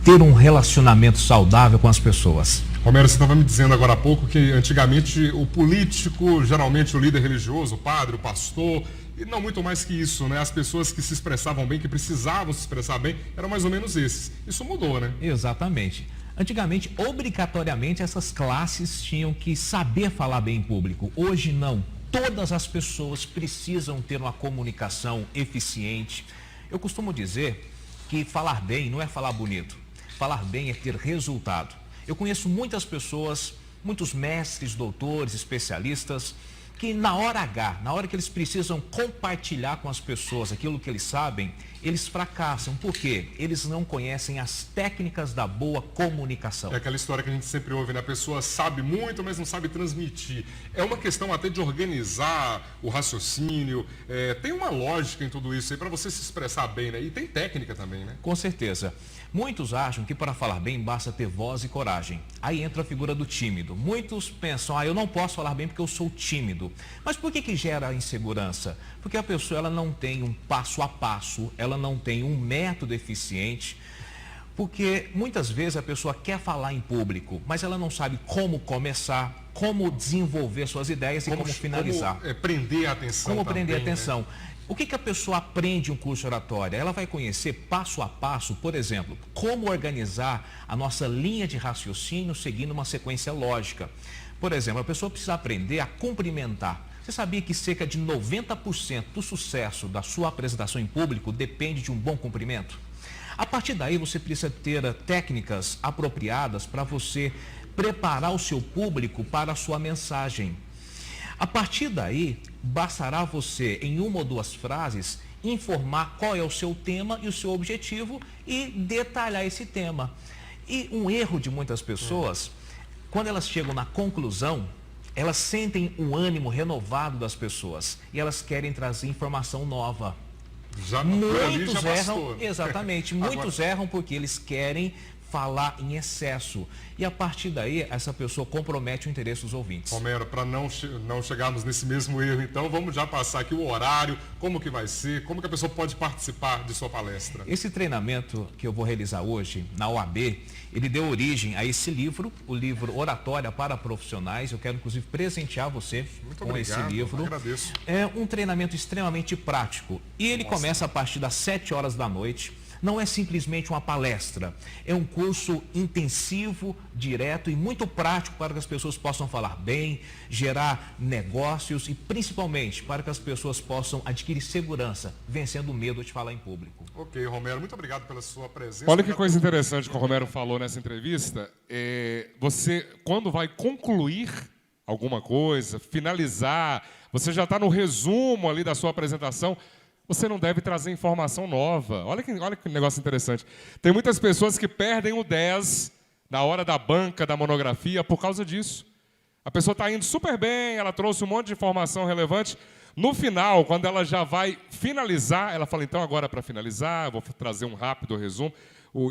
ter um relacionamento saudável com as pessoas. Romero, você estava me dizendo agora há pouco que antigamente o político, geralmente o líder religioso, o padre, o pastor, e não muito mais que isso, né? As pessoas que se expressavam bem, que precisavam se expressar bem, eram mais ou menos esses. Isso mudou, né? Exatamente. Antigamente, obrigatoriamente, essas classes tinham que saber falar bem em público. Hoje, não. Todas as pessoas precisam ter uma comunicação eficiente. Eu costumo dizer que falar bem não é falar bonito. Falar bem é ter resultado. Eu conheço muitas pessoas, muitos mestres, doutores, especialistas, que na hora H, na hora que eles precisam compartilhar com as pessoas aquilo que eles sabem, eles fracassam. Por quê? Eles não conhecem as técnicas da boa comunicação. É aquela história que a gente sempre ouve, né? A pessoa sabe muito, mas não sabe transmitir. É uma questão até de organizar o raciocínio. Tem uma lógica em tudo isso aí para você se expressar bem, né? E tem técnica também, né? Com certeza. Muitos acham que para falar bem basta ter voz e coragem. Aí entra a figura do tímido. Muitos pensam, eu não posso falar bem porque eu sou tímido. Mas por que gera insegurança? Porque a pessoa ela não tem um passo a passo, ela não tem um método eficiente. Porque muitas vezes a pessoa quer falar em público, mas ela não sabe como começar, como desenvolver suas ideias e como finalizar. Como prender a atenção. Como prender a também, atenção. Né? O que a pessoa aprende em um curso de oratória? Ela vai conhecer passo a passo, por exemplo, como organizar a nossa linha de raciocínio seguindo uma sequência lógica. Por exemplo, a pessoa precisa aprender a cumprimentar. Você sabia que cerca de 90% do sucesso da sua apresentação em público depende de um bom cumprimento? A partir daí, você precisa ter técnicas apropriadas para você preparar o seu público para a sua mensagem. A partir daí, bastará você, em uma ou duas frases, informar qual é o seu tema e o seu objetivo e detalhar esse tema. E um erro de muitas pessoas, quando elas chegam na conclusão, elas sentem um ânimo renovado das pessoas e elas querem trazer informação nova. Muitos erram, exatamente, muitos erram porque eles querem falar em excesso. E a partir daí, essa pessoa compromete o interesse dos ouvintes. Romero, para não chegarmos nesse mesmo erro, então, vamos já passar aqui o horário, como que vai ser, como que a pessoa pode participar de sua palestra. Esse treinamento que eu vou realizar hoje, na OAB, ele deu origem a esse livro, o livro Oratória para Profissionais. Eu quero, inclusive, presentear você com esse livro. Agradeço. É um treinamento extremamente prático. E ele começa a partir das 7 horas da noite. Não é simplesmente uma palestra, é um curso intensivo, direto e muito prático para que as pessoas possam falar bem, gerar negócios e principalmente para que as pessoas possam adquirir segurança, vencendo o medo de falar em público. Ok, Romero, muito obrigado pela sua presença. Olha que coisa interessante que o Romero falou nessa entrevista. Você, quando vai concluir alguma coisa, finalizar, você já está no resumo ali da sua apresentação. você não deve trazer informação nova. Olha que negócio interessante. Tem muitas pessoas que perdem o 10 na hora da banca, da monografia, por causa disso. A pessoa está indo super bem, ela trouxe um monte de informação relevante. No final, quando ela já vai finalizar, ela fala, então agora para finalizar, eu vou trazer um rápido resumo.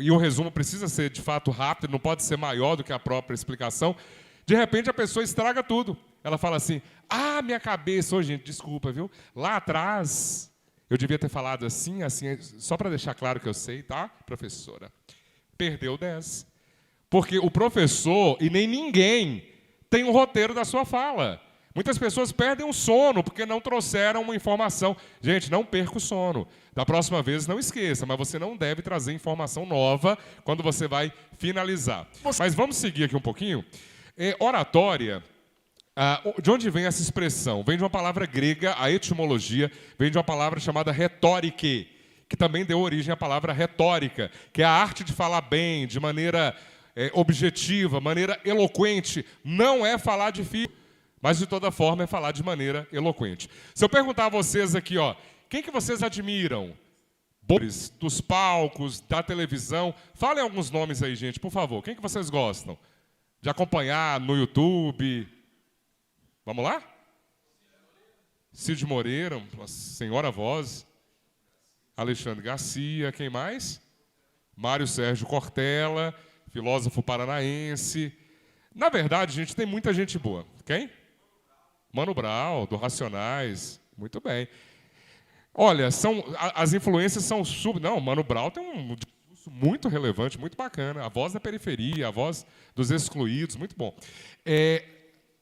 E o resumo precisa ser, de fato, rápido, não pode ser maior do que a própria explicação. De repente, a pessoa estraga tudo. Ela fala assim, minha cabeça, gente, desculpa, viu? Lá atrás, eu devia ter falado assim, assim, só para deixar claro que eu sei, tá, professora? Perdeu 10. Porque o professor e nem ninguém tem um roteiro da sua fala. Muitas pessoas perdem o sono porque não trouxeram uma informação. Gente, não perca o sono. Da próxima vez, não esqueça, mas você não deve trazer informação nova quando você vai finalizar. Mas vamos seguir aqui um pouquinho. Oratória, de onde vem essa expressão? Vem de uma palavra grega, a etimologia, vem de uma palavra chamada retórique, que também deu origem à palavra retórica, que é a arte de falar bem, de maneira objetiva, maneira eloquente. Não é falar difícil, mas de toda forma é falar de maneira eloquente. Se eu perguntar a vocês aqui, quem que vocês admiram? Dos palcos, da televisão. Falem alguns nomes aí, gente, por favor. Quem que vocês gostam de acompanhar no YouTube? Vamos lá? Cid Moreira, uma senhora voz. Alexandre Garcia, quem mais? Mário Sérgio Cortella, filósofo paranaense. Na verdade, gente, tem muita gente boa. Quem? Mano Brown, do Racionais. Muito bem. Olha, as influências são Não, Mano Brown tem um discurso muito relevante, muito bacana. A voz da periferia, a voz dos excluídos, muito bom.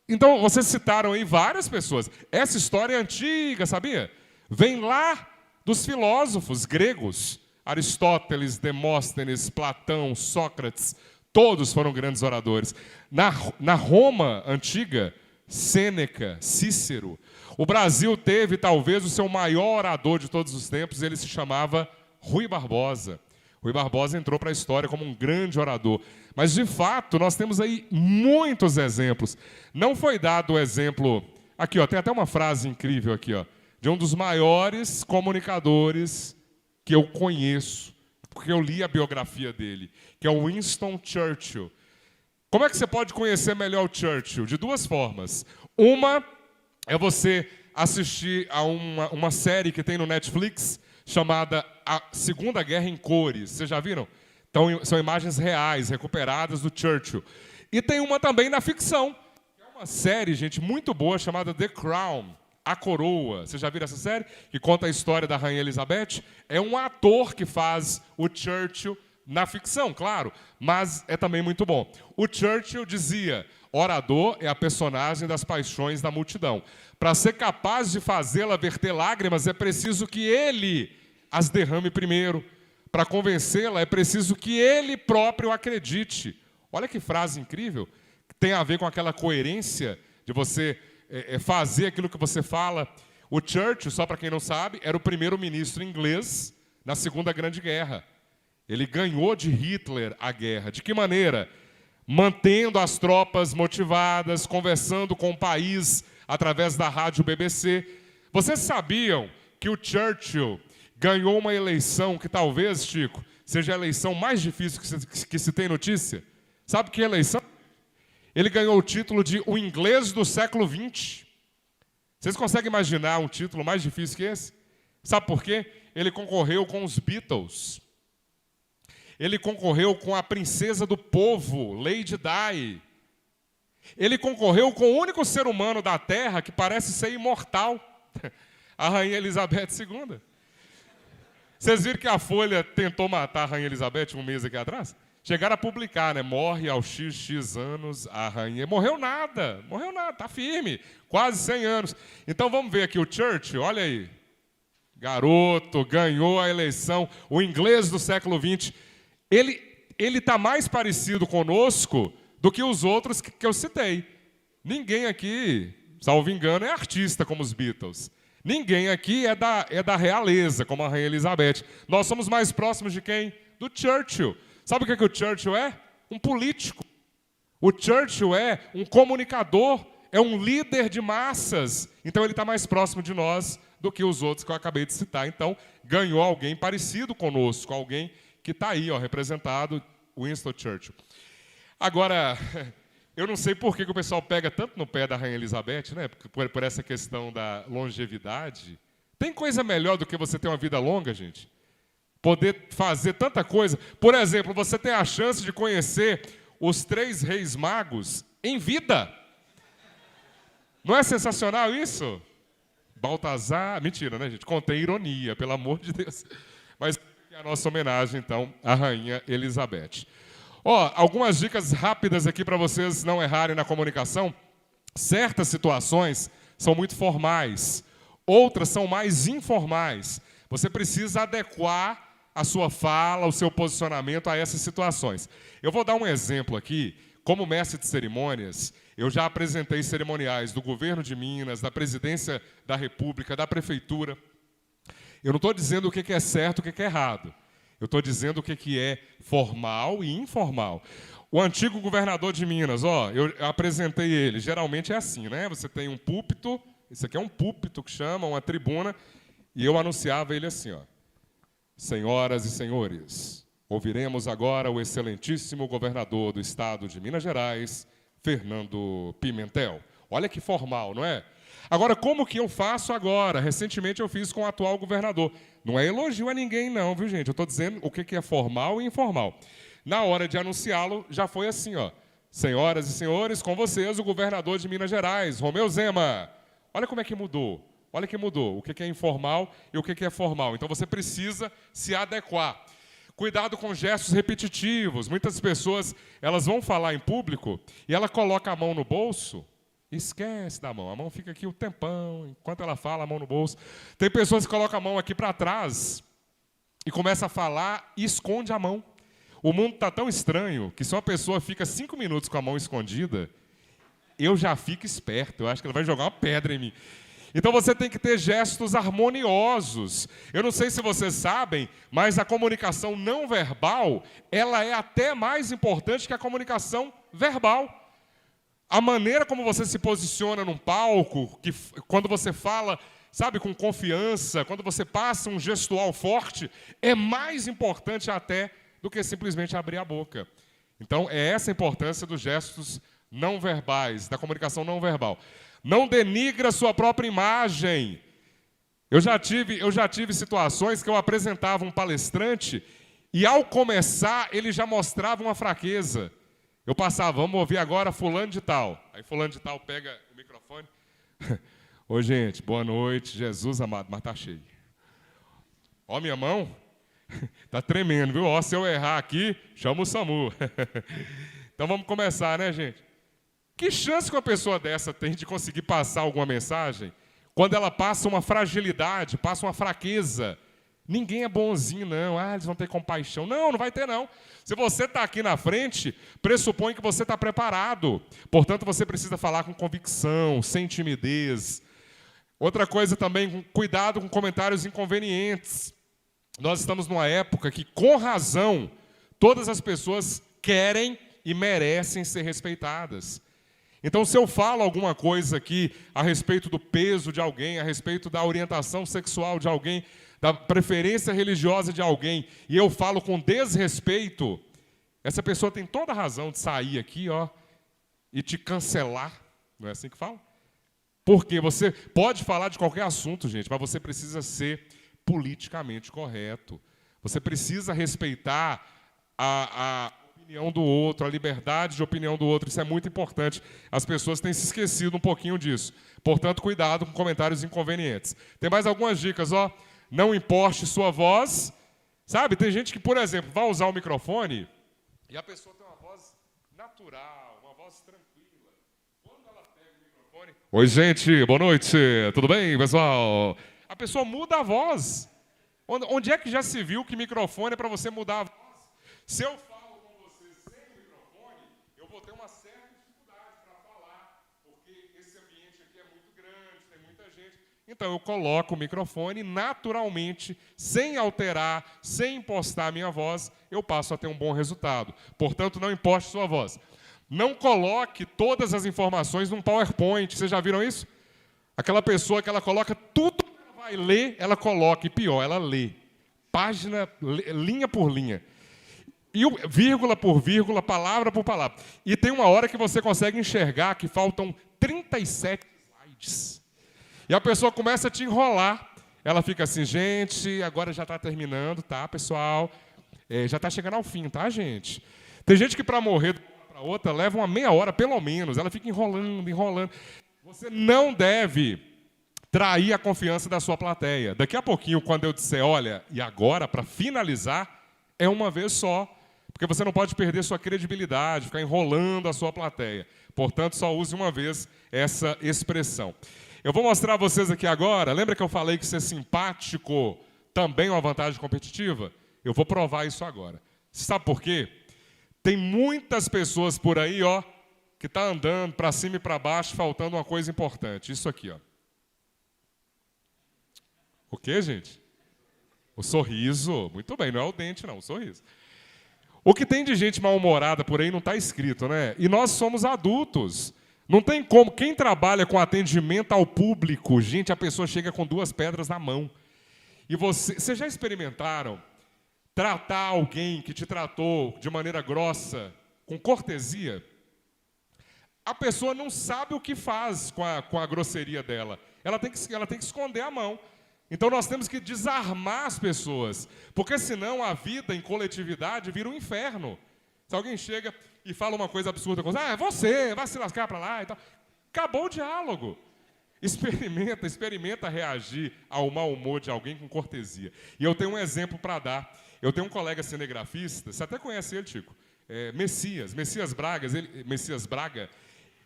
Então, vocês citaram aí várias pessoas. Essa história é antiga, sabia? Vem lá dos filósofos gregos. Aristóteles, Demóstenes, Platão, Sócrates, todos foram grandes oradores. Na Roma antiga, Sêneca, Cícero. O Brasil teve, talvez, o seu maior orador de todos os tempos, ele se chamava Rui Barbosa. Rui Barbosa entrou para a história como um grande orador. Mas, de fato, nós temos aí muitos exemplos. Não foi dado o exemplo... Aqui, tem até uma frase incrível aqui, de um dos maiores comunicadores que eu conheço, porque eu li a biografia dele, que é o Winston Churchill. Como é que você pode conhecer melhor o Churchill? De duas formas. Uma é você assistir a uma série que tem no Netflix chamada A Segunda Guerra em Cores. Vocês já viram? Então, são imagens reais, recuperadas do Churchill. E tem uma também na ficção, que é uma série, gente, muito boa, chamada The Crown, A Coroa. Vocês já viram essa série? Que conta a história da Rainha Elizabeth. É um ator que faz o Churchill na ficção, claro, mas é também muito bom. O Churchill dizia, orador é a personagem das paixões da multidão. Para ser capaz de fazê-la verter lágrimas, é preciso que ele as derrame primeiro. Para convencê-la, é preciso que ele próprio acredite. Olha que frase incrível, que tem a ver com aquela coerência de você fazer aquilo que você fala. O Churchill, só para quem não sabe, era o primeiro-ministro inglês na Segunda Grande Guerra. Ele ganhou de Hitler a guerra. De que maneira? Mantendo as tropas motivadas, conversando com o país através da rádio BBC. Vocês sabiam que o Churchill ganhou uma eleição que talvez, Chico, seja a eleição mais difícil que se tem notícia? Sabe que eleição? Ele ganhou o título de o inglês do século XX. Vocês conseguem imaginar um título mais difícil que esse? Sabe por quê? Ele concorreu com os Beatles. Ele concorreu com a princesa do povo, Lady Di. Ele concorreu com o único ser humano da Terra que parece ser imortal, a Rainha Elizabeth II. Vocês viram que a Folha tentou matar a Rainha Elizabeth um mês aqui atrás? Chegaram a publicar, né? Morre aos XX anos a rainha. Morreu nada, tá firme, quase 100 anos. Então vamos ver aqui o Churchill, olha aí. Garoto, ganhou a eleição, o inglês do século XX. Ele está mais parecido conosco do que os outros que eu citei. Ninguém aqui, salvo engano, é artista como os Beatles. Ninguém aqui é da realeza, como a Rainha Elizabeth. Nós somos mais próximos de quem? Do Churchill. Sabe o que o Churchill é? Um político. O Churchill é um comunicador, é um líder de massas. Então ele está mais próximo de nós do que os outros que eu acabei de citar. Então, ganhou alguém parecido conosco, alguém que está aí, representado, Winston Churchill. Agora, eu não sei por que o pessoal pega tanto no pé da Rainha Elizabeth, né? Por essa questão da longevidade. Tem coisa melhor do que você ter uma vida longa, gente? Poder fazer tanta coisa. Por exemplo, você tem a chance de conhecer os 3 reis magos em vida. Não é sensacional isso? Baltazar... Mentira, né, gente? Contém ironia, pelo amor de Deus. Mas é a nossa homenagem, então, à Rainha Elizabeth. Algumas dicas rápidas aqui para vocês não errarem na comunicação. Certas situações são muito formais, outras são mais informais. Você precisa adequar a sua fala, o seu posicionamento a essas situações. Eu vou dar um exemplo aqui. Como mestre de cerimônias, eu já apresentei cerimoniais do governo de Minas, da presidência da República, da prefeitura. Eu não estou dizendo o que é certo e o que é errado. Eu estou dizendo o que é formal e informal. O antigo governador de Minas, eu apresentei ele. Geralmente é assim, né? Você tem um púlpito, isso aqui é um púlpito que chama, uma tribuna, e eu anunciava ele assim, Senhoras e senhores, ouviremos agora o excelentíssimo governador do estado de Minas Gerais, Fernando Pimentel. Olha que formal, não é? Agora, como que eu faço agora? Recentemente eu fiz com o atual governador. Não é elogio a ninguém não, viu, gente? Eu estou dizendo o que é formal e informal. Na hora de anunciá-lo, já foi assim, Senhoras e senhores, com vocês o governador de Minas Gerais, Romeu Zema. Olha como é que mudou. Olha que mudou. O que é informal e o que é formal. Então, você precisa se adequar. Cuidado com gestos repetitivos. Muitas pessoas, elas vão falar em público e ela coloca a mão no bolso, esquece da mão. A mão fica aqui o tempão, enquanto ela fala, a mão no bolso. Tem pessoas que colocam a mão aqui para trás e começa a falar e esconde a mão. O mundo está tão estranho que se uma pessoa fica 5 minutos com a mão escondida, eu já fico esperto. Eu acho que ela vai jogar uma pedra em mim. Então você tem que ter gestos harmoniosos. Eu não sei se vocês sabem, mas a comunicação não verbal, ela é até mais importante que a comunicação verbal. A maneira como você se posiciona num palco, quando você fala, sabe, com confiança, quando você passa um gestual forte, é mais importante até do que simplesmente abrir a boca. Então, é essa a importância dos gestos não verbais, da comunicação não verbal. Não denigra a sua própria imagem. Eu já tive situações que eu apresentava um palestrante e, ao começar, ele já mostrava uma fraqueza. Eu passava, vamos ouvir agora fulano de tal. Aí fulano de tal pega o microfone. Oi, gente, boa noite, Jesus amado, mas tá cheio. Ó, minha mão, tá tremendo, viu? Se eu errar aqui, chama o SAMU. Então vamos começar, né, gente? Que chance que uma pessoa dessa tem de conseguir passar alguma mensagem quando ela passa uma fragilidade, passa uma fraqueza? Ninguém é bonzinho, não. Eles vão ter compaixão. Não vai ter, não. Se você está aqui na frente, pressupõe que você está preparado. Portanto, você precisa falar com convicção, sem timidez. Outra coisa também, cuidado com comentários inconvenientes. Nós estamos numa época que, com razão, todas as pessoas querem e merecem ser respeitadas. Então, se eu falo alguma coisa aqui a respeito do peso de alguém, a respeito da orientação sexual de alguém, da preferência religiosa de alguém, e eu falo com desrespeito, essa pessoa tem toda a razão de sair aqui, e te cancelar. Não é assim que fala? Porque você pode falar de qualquer assunto, gente, mas você precisa ser politicamente correto. Você precisa respeitar a opinião do outro, a liberdade de opinião do outro. Isso é muito importante. As pessoas têm se esquecido um pouquinho disso. Portanto, cuidado com comentários inconvenientes. Tem mais algumas dicas, Não imposte sua voz. Sabe, tem gente que, por exemplo, vai usar o microfone e a pessoa tem uma voz natural, uma voz tranquila. Quando ela pega o microfone... Oi, gente, boa noite. Tudo bem, pessoal? A pessoa muda a voz. Onde é que já se viu que microfone é para você mudar a voz? Se eu falo com você sem o microfone, eu vou ter uma certa dificuldade para falar, porque esse ambiente aqui é muito grande, tem muita gente. Então, eu coloco o microfone naturalmente, sem alterar, sem impostar a minha voz, eu passo a ter um bom resultado. Portanto, não imposte sua voz. Não coloque todas as informações num PowerPoint. Vocês já viram isso? Aquela pessoa que ela coloca tudo que ela vai vai ler, ela coloca, e pior, ela lê. Página, linha por linha. E vírgula por vírgula, palavra por palavra. E tem uma hora que você consegue enxergar que faltam 37 slides. E a pessoa começa a te enrolar. Ela fica assim, gente, agora já está terminando, tá, pessoal? Já está chegando ao fim, tá, gente? Tem gente que para morrer de uma para outra leva uma meia hora, pelo menos. Ela fica enrolando, enrolando. Você não deve trair a confiança da sua plateia. Daqui a pouquinho, quando eu disser, olha, e agora, para finalizar, é uma vez só. Porque você não pode perder sua credibilidade, ficar enrolando a sua plateia. Portanto, só use uma vez essa expressão. Eu vou mostrar a vocês aqui agora. Lembra que eu falei que ser simpático também é uma vantagem competitiva? Eu vou provar isso agora. Você sabe por quê? Tem muitas pessoas por aí, ó, que tá andando para cima e para baixo, faltando uma coisa importante. Isso aqui, ó. O quê, gente? O sorriso. Muito bem, não é o dente, não, o sorriso. O que tem de gente mal-humorada por aí não está escrito, né? E nós somos adultos. Não tem como. Quem trabalha com atendimento ao público, gente, a pessoa chega com 2 pedras na mão. E vocês já experimentaram tratar alguém que te tratou de maneira grossa, com cortesia? A pessoa não sabe o que faz com a grosseria dela. Ela tem que esconder a mão. Então nós temos que desarmar as pessoas, porque senão a vida em coletividade vira um inferno. Se alguém chega e fala uma coisa absurda, é você, vai se lascar para lá e tal. Acabou o diálogo. Experimenta reagir ao mau humor de alguém com cortesia. E eu tenho um exemplo para dar. Eu tenho um colega cinegrafista, você até conhece ele, Chico, Messias Braga,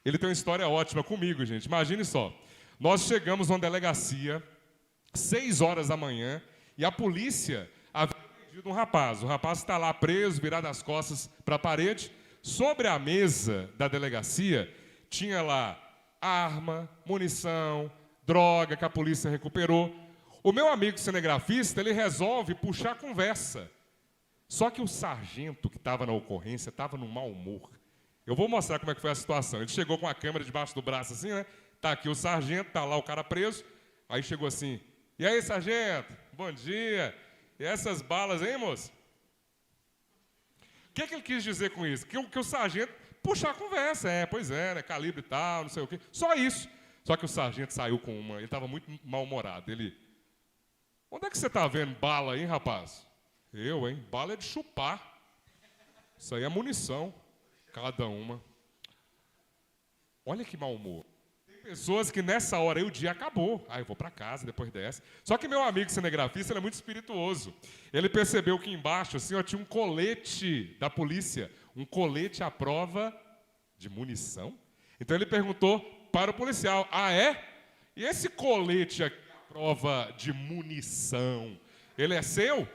ele tem uma história ótima comigo, gente. Imagine só, nós chegamos numa delegacia, 6 horas da manhã, e a polícia havia prendido um rapaz. O rapaz está lá preso, virado as costas para a parede. Sobre a mesa da delegacia, tinha lá arma, munição, droga que a polícia recuperou. O meu amigo cinegrafista, ele resolve puxar a conversa. Só que o sargento que estava na ocorrência estava num mau humor. Eu vou mostrar como é que foi a situação. Ele chegou com a câmera debaixo do braço assim, né? Tá aqui o sargento, tá lá o cara preso. Aí chegou assim, e aí, sargento? Bom dia. E essas balas, hein, moço? O que ele quis dizer com isso? Que o sargento puxar a conversa. Pois é, né? Calibre e tal, não sei o quê. Só isso. Só que o sargento saiu com uma. Ele estava muito mal-humorado. Ele, onde é que você está vendo bala, hein, rapaz? Eu, hein? Bala é de chupar. Isso aí é munição. Cada uma. Olha que mau humor. Pessoas que nessa hora aí o dia acabou. Eu vou para casa depois dessa. Só que meu amigo cinegrafista, ele é muito espirituoso. Ele percebeu que embaixo assim, ó, tinha um colete da polícia, um colete à prova de munição. Então ele perguntou para o policial, é? E esse colete aqui à prova de munição, ele é seu?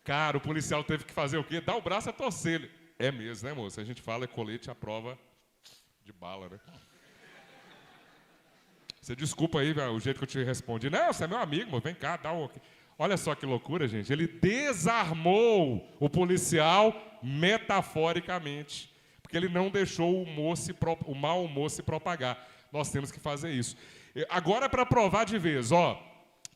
Cara, o policial teve que fazer o quê? Dar o braço a torcer. Ele, é mesmo, né, moça? A gente fala colete à prova de bala, né? Você desculpa aí o jeito que eu te respondi. Não, você é meu amigo, mas vem cá, dá um... Olha só que loucura, gente. Ele desarmou o policial metaforicamente, porque ele não deixou o mau humor se propagar. Nós temos que fazer isso. Agora, para provar de vez, ó,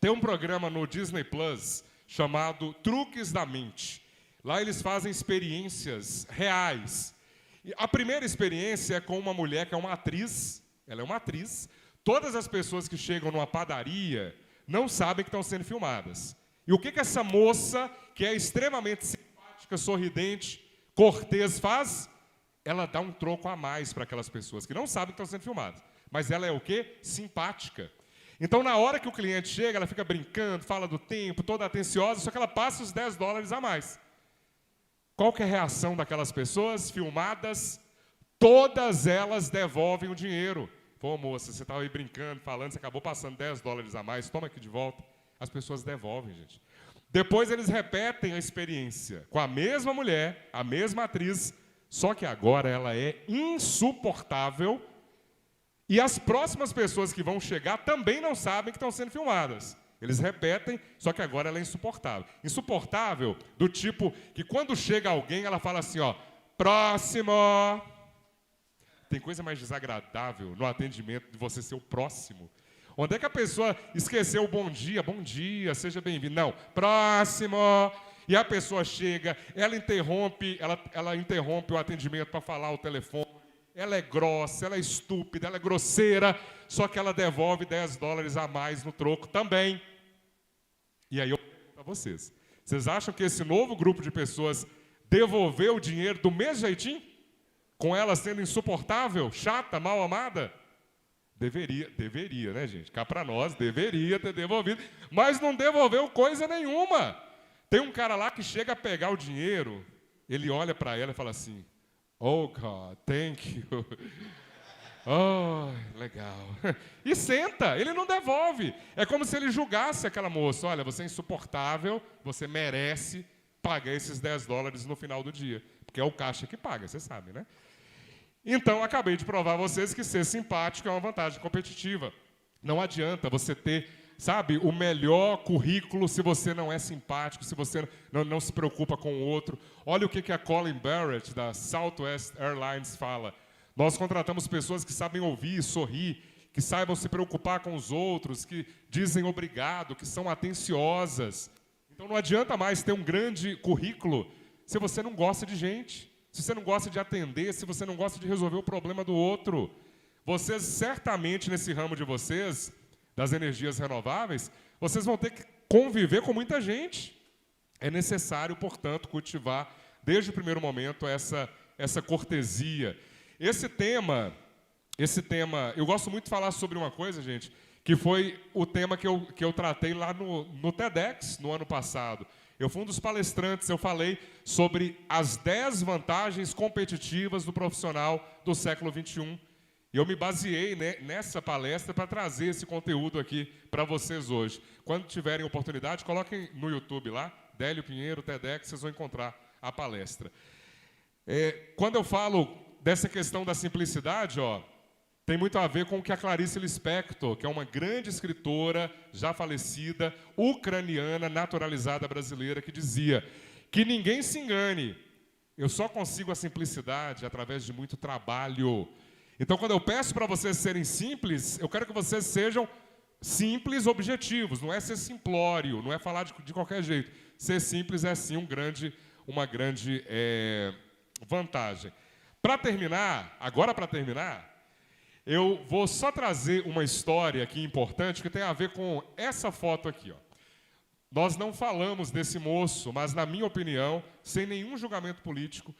tem um programa no Disney Plus chamado Truques da Mente. Lá eles fazem experiências reais. E a primeira experiência é com uma mulher que é uma atriz. Ela é uma atriz. Todas as pessoas que chegam numa padaria não sabem que estão sendo filmadas. E o que essa moça, que é extremamente simpática, sorridente, cortês, faz? Ela dá um troco a mais para aquelas pessoas que não sabem que estão sendo filmadas. Mas ela é o quê? Simpática. Então, na hora que o cliente chega, ela fica brincando, fala do tempo, toda atenciosa, só que ela passa os $10 a mais. Qual que é a reação daquelas pessoas filmadas? Todas elas devolvem o dinheiro. Pô, moça, você estava aí brincando, falando, você acabou passando $10 a mais, toma aqui de volta. As pessoas devolvem, gente. Depois eles repetem a experiência com a mesma mulher, a mesma atriz, só que agora ela é insuportável e as próximas pessoas que vão chegar também não sabem que estão sendo filmadas. Eles repetem, só que agora ela é insuportável. Insuportável do tipo que quando chega alguém, ela fala assim, ó, próximo... Tem coisa mais desagradável no atendimento de você ser o próximo. Onde é que a pessoa esqueceu o bom dia, seja bem-vindo. Não, próximo. E a pessoa chega, ela interrompe o atendimento para falar o telefone. Ela é grossa, ela é estúpida, ela é grosseira, só que ela devolve $10 a mais no troco também. E aí eu pergunto para vocês, vocês acham que esse novo grupo de pessoas devolveu o dinheiro do mesmo jeitinho? Com ela sendo insuportável, chata, mal amada? Deveria, né, gente? Cá para nós, deveria ter devolvido, mas não devolveu coisa nenhuma. Tem um cara lá que chega a pegar o dinheiro, ele olha para ela e fala assim, oh, God, thank you. Oh, legal. E senta, ele não devolve. É como se ele julgasse aquela moça, olha, você é insuportável, você merece pagar esses $10 no final do dia. Porque é o caixa que paga, você sabe, né? Então, acabei de provar a vocês que ser simpático é uma vantagem competitiva. Não adianta você ter, sabe, o melhor currículo se você não é simpático, se você não se preocupa com o outro. Olha o que a Colin Barrett, da Southwest Airlines, fala. Nós contratamos pessoas que sabem ouvir, sorrir, que saibam se preocupar com os outros, que dizem obrigado, que são atenciosas. Então não adianta mais ter um grande currículo se você não gosta de gente, se você não gosta de atender, se você não gosta de resolver o problema do outro. Vocês, certamente, nesse ramo de vocês, das energias renováveis, vocês vão ter que conviver com muita gente. É necessário, portanto, cultivar, desde o primeiro momento, essa cortesia. Esse tema, eu gosto muito de falar sobre uma coisa, gente, que foi o tema que eu tratei lá no TEDx, no ano passado. Eu fui um dos palestrantes, eu falei sobre as 10 vantagens competitivas do profissional do século XXI. E eu me baseei nessa palestra para trazer esse conteúdo aqui para vocês hoje. Quando tiverem oportunidade, coloquem no YouTube lá, Délio Pinheiro, TEDx, vocês vão encontrar a palestra. Quando eu falo dessa questão da simplicidade, tem muito a ver com o que a Clarice Lispector, que é uma grande escritora, já falecida, ucraniana, naturalizada brasileira, que dizia que ninguém se engane, eu só consigo a simplicidade através de muito trabalho. Então, quando eu peço para vocês serem simples, eu quero que vocês sejam simples objetivos, não é ser simplório, não é falar de qualquer jeito. Ser simples é, sim, uma grande vantagem. Para terminar, eu vou só trazer uma história aqui importante que tem a ver com essa foto aqui. Nós não falamos desse moço, mas, na minha opinião, sem nenhum julgamento político,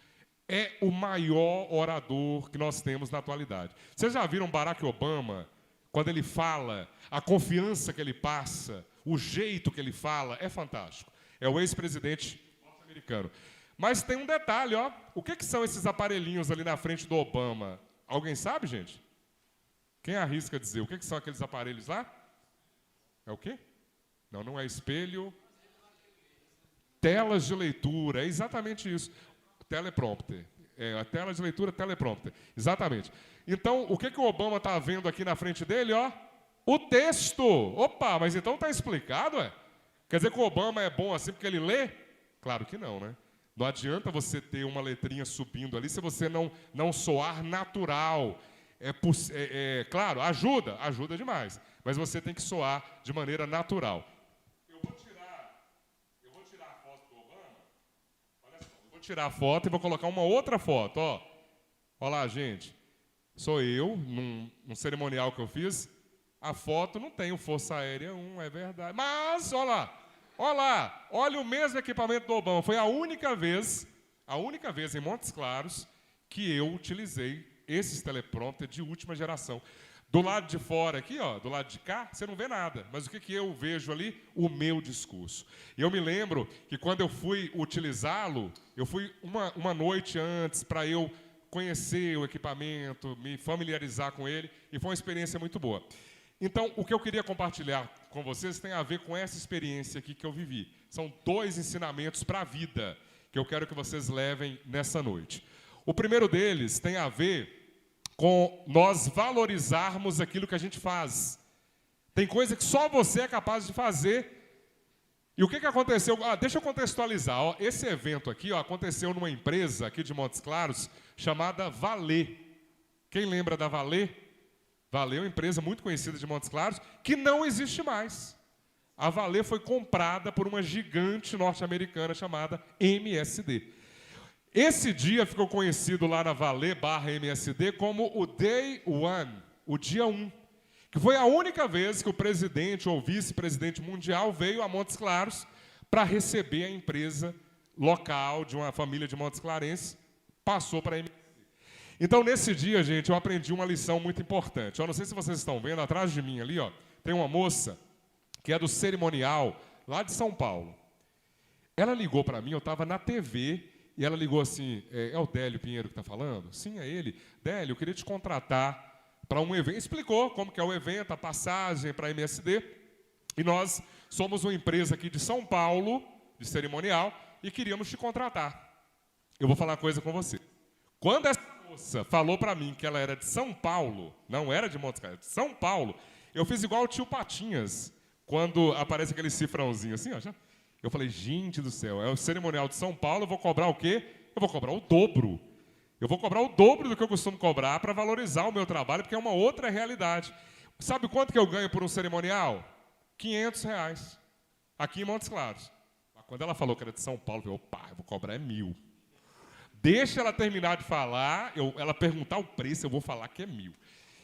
é o maior orador que nós temos na atualidade. Vocês já viram Barack Obama, quando ele fala, a confiança que ele passa, o jeito que ele fala, é fantástico. É o ex-presidente norte-americano. Mas tem um detalhe, o que são esses aparelhinhos ali na frente do Obama? Alguém sabe, gente? Quem arrisca dizer? O que são aqueles aparelhos lá? É o quê? Não é espelho. Telas de leitura, é exatamente isso. Teleprompter. A tela de leitura, teleprompter. Exatamente. Então, o que o Obama está vendo aqui na frente dele? O texto. Opa, mas então está explicado, Quer dizer que o Obama é bom assim porque ele lê? Claro que não, né? Não adianta você ter uma letrinha subindo ali se você não soar natural. Claro, ajuda demais. Mas você tem que soar de maneira natural. Eu vou tirar a foto do Obama. Olha só, eu vou tirar a foto e vou colocar uma outra foto. Olha lá, gente. Sou eu, num cerimonial que eu fiz. A foto não tem o Força Aérea 1, é verdade. Mas, olha lá, olha o mesmo equipamento do Obama. Foi a única vez em Montes Claros que eu utilizei esses teleprompter de última geração. Do lado de fora aqui, do lado de cá, você não vê nada. Mas o que eu vejo ali? O meu discurso. E eu me lembro que quando eu fui utilizá-lo, eu fui uma noite antes para eu conhecer o equipamento, me familiarizar com ele, e foi uma experiência muito boa. Então, o que eu queria compartilhar com vocês tem a ver com essa experiência aqui que eu vivi. São 2 ensinamentos para a vida que eu quero que vocês levem nessa noite. O primeiro deles tem a ver com nós valorizarmos aquilo que a gente faz. Tem coisa que só você é capaz de fazer. E o que aconteceu? Deixa eu contextualizar. Esse evento aqui aconteceu numa empresa aqui de Montes Claros chamada Valê. Quem lembra da Valê? Vale é uma empresa muito conhecida de Montes Claros, que não existe mais. A Vale foi comprada por uma gigante norte-americana chamada MSD. Esse dia ficou conhecido lá na Vale/MSD como o Day One, o dia 1, que foi a única vez que o presidente ou vice-presidente mundial veio a Montes Claros para receber a empresa local de uma família de Montes Clarense, passou para a MSD. Então, nesse dia, gente, eu aprendi uma lição muito importante. Eu não sei se vocês estão vendo, atrás de mim ali, ó, tem uma moça que é do cerimonial lá de São Paulo. Ela ligou para mim, eu estava na TV, e ela ligou assim, é o Délio Pinheiro que está falando? Sim, é ele. Délio, eu queria te contratar para um evento. Explicou como que é o evento, a passagem para a MSD. E nós somos uma empresa aqui de São Paulo, de cerimonial, e queríamos te contratar. Eu vou falar uma coisa com você. Quando essa moça falou para mim que ela era de São Paulo, não era de Montes Claros, de São Paulo, eu fiz igual o tio Patinhas, quando aparece aquele cifrãozinho assim, ó. Eu falei, gente do céu, é o cerimonial de São Paulo, eu vou cobrar o quê? Eu vou cobrar o dobro. Eu vou cobrar o dobro do que eu costumo cobrar para valorizar o meu trabalho, porque é uma outra realidade. Sabe quanto que eu ganho por um cerimonial? R$500, aqui em Montes Claros. Quando ela falou que era de São Paulo, eu falei, opa, eu vou cobrar 1.000. Deixa ela terminar de falar, ela perguntar o preço, eu vou falar que é 1.000.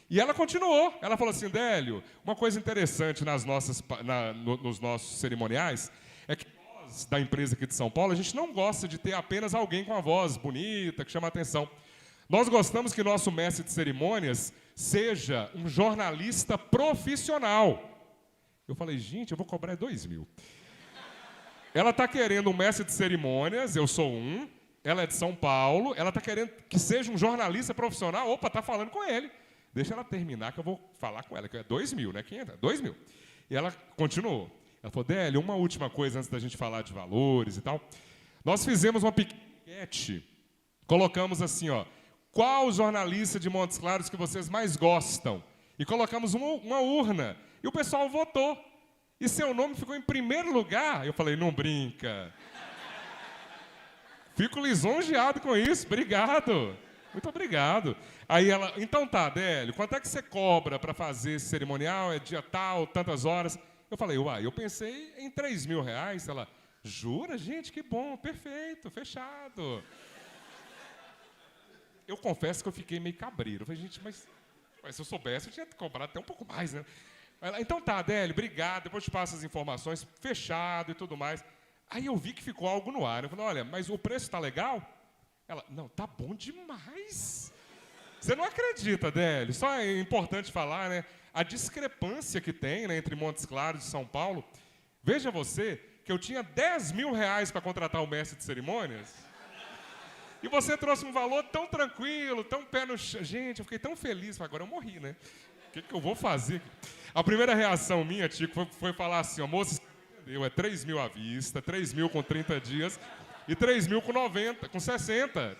E ela continuou, ela falou assim, Délio, uma coisa interessante nos nossos cerimoniais é que nós, da empresa aqui de São Paulo, a gente não gosta de ter apenas alguém com a voz bonita, que chama a atenção. Nós gostamos que nosso mestre de cerimônias seja um jornalista profissional. Eu falei, gente, eu vou cobrar 2.000. Ela está querendo um mestre de cerimônias, eu sou um, ela é de São Paulo, ela está querendo que seja um jornalista profissional, opa, está falando com ele. Deixa ela terminar que eu vou falar com ela, que é 2.000, né? 500, 2.000. E ela continuou. Ela falou, Délio, uma última coisa antes da gente falar de valores e tal. Nós fizemos uma pequena enquete, colocamos assim, ó, qual jornalista de Montes Claros que vocês mais gostam? E colocamos uma urna, e o pessoal votou. E seu nome ficou em primeiro lugar. Eu falei, não brinca. Fico lisonjeado com isso, obrigado. Muito obrigado. Aí ela, então tá, Délio, quanto é que você cobra para fazer esse cerimonial? É dia tal, tantas horas? Eu falei, uai, eu pensei em R$3.000. Ela, jura, gente, que bom, perfeito, fechado. Eu confesso que eu fiquei meio cabreiro. Eu falei, gente, mas se eu soubesse, eu tinha cobrado até um pouco mais, né? Ela, então tá, Délio, obrigado, depois eu te passo as informações, fechado e tudo mais. Aí eu vi que ficou algo no ar. Eu falei, olha, mas o preço tá legal? Ela, não, tá bom demais. Você não acredita, Délio? Só é importante falar, né? A discrepância que tem, né, entre Montes Claros e São Paulo. Veja você que eu tinha R$10.000 para contratar o mestre de cerimônias. E você trouxe um valor tão tranquilo, tão pé no chão. Gente, eu fiquei tão feliz. Agora eu morri, né? O que eu vou fazer? A primeira reação minha, Tico, foi falar assim, ó, moça, entendeu? É 3.000 à vista, 3.000 com 30 dias e 3.000 com 90, com 60.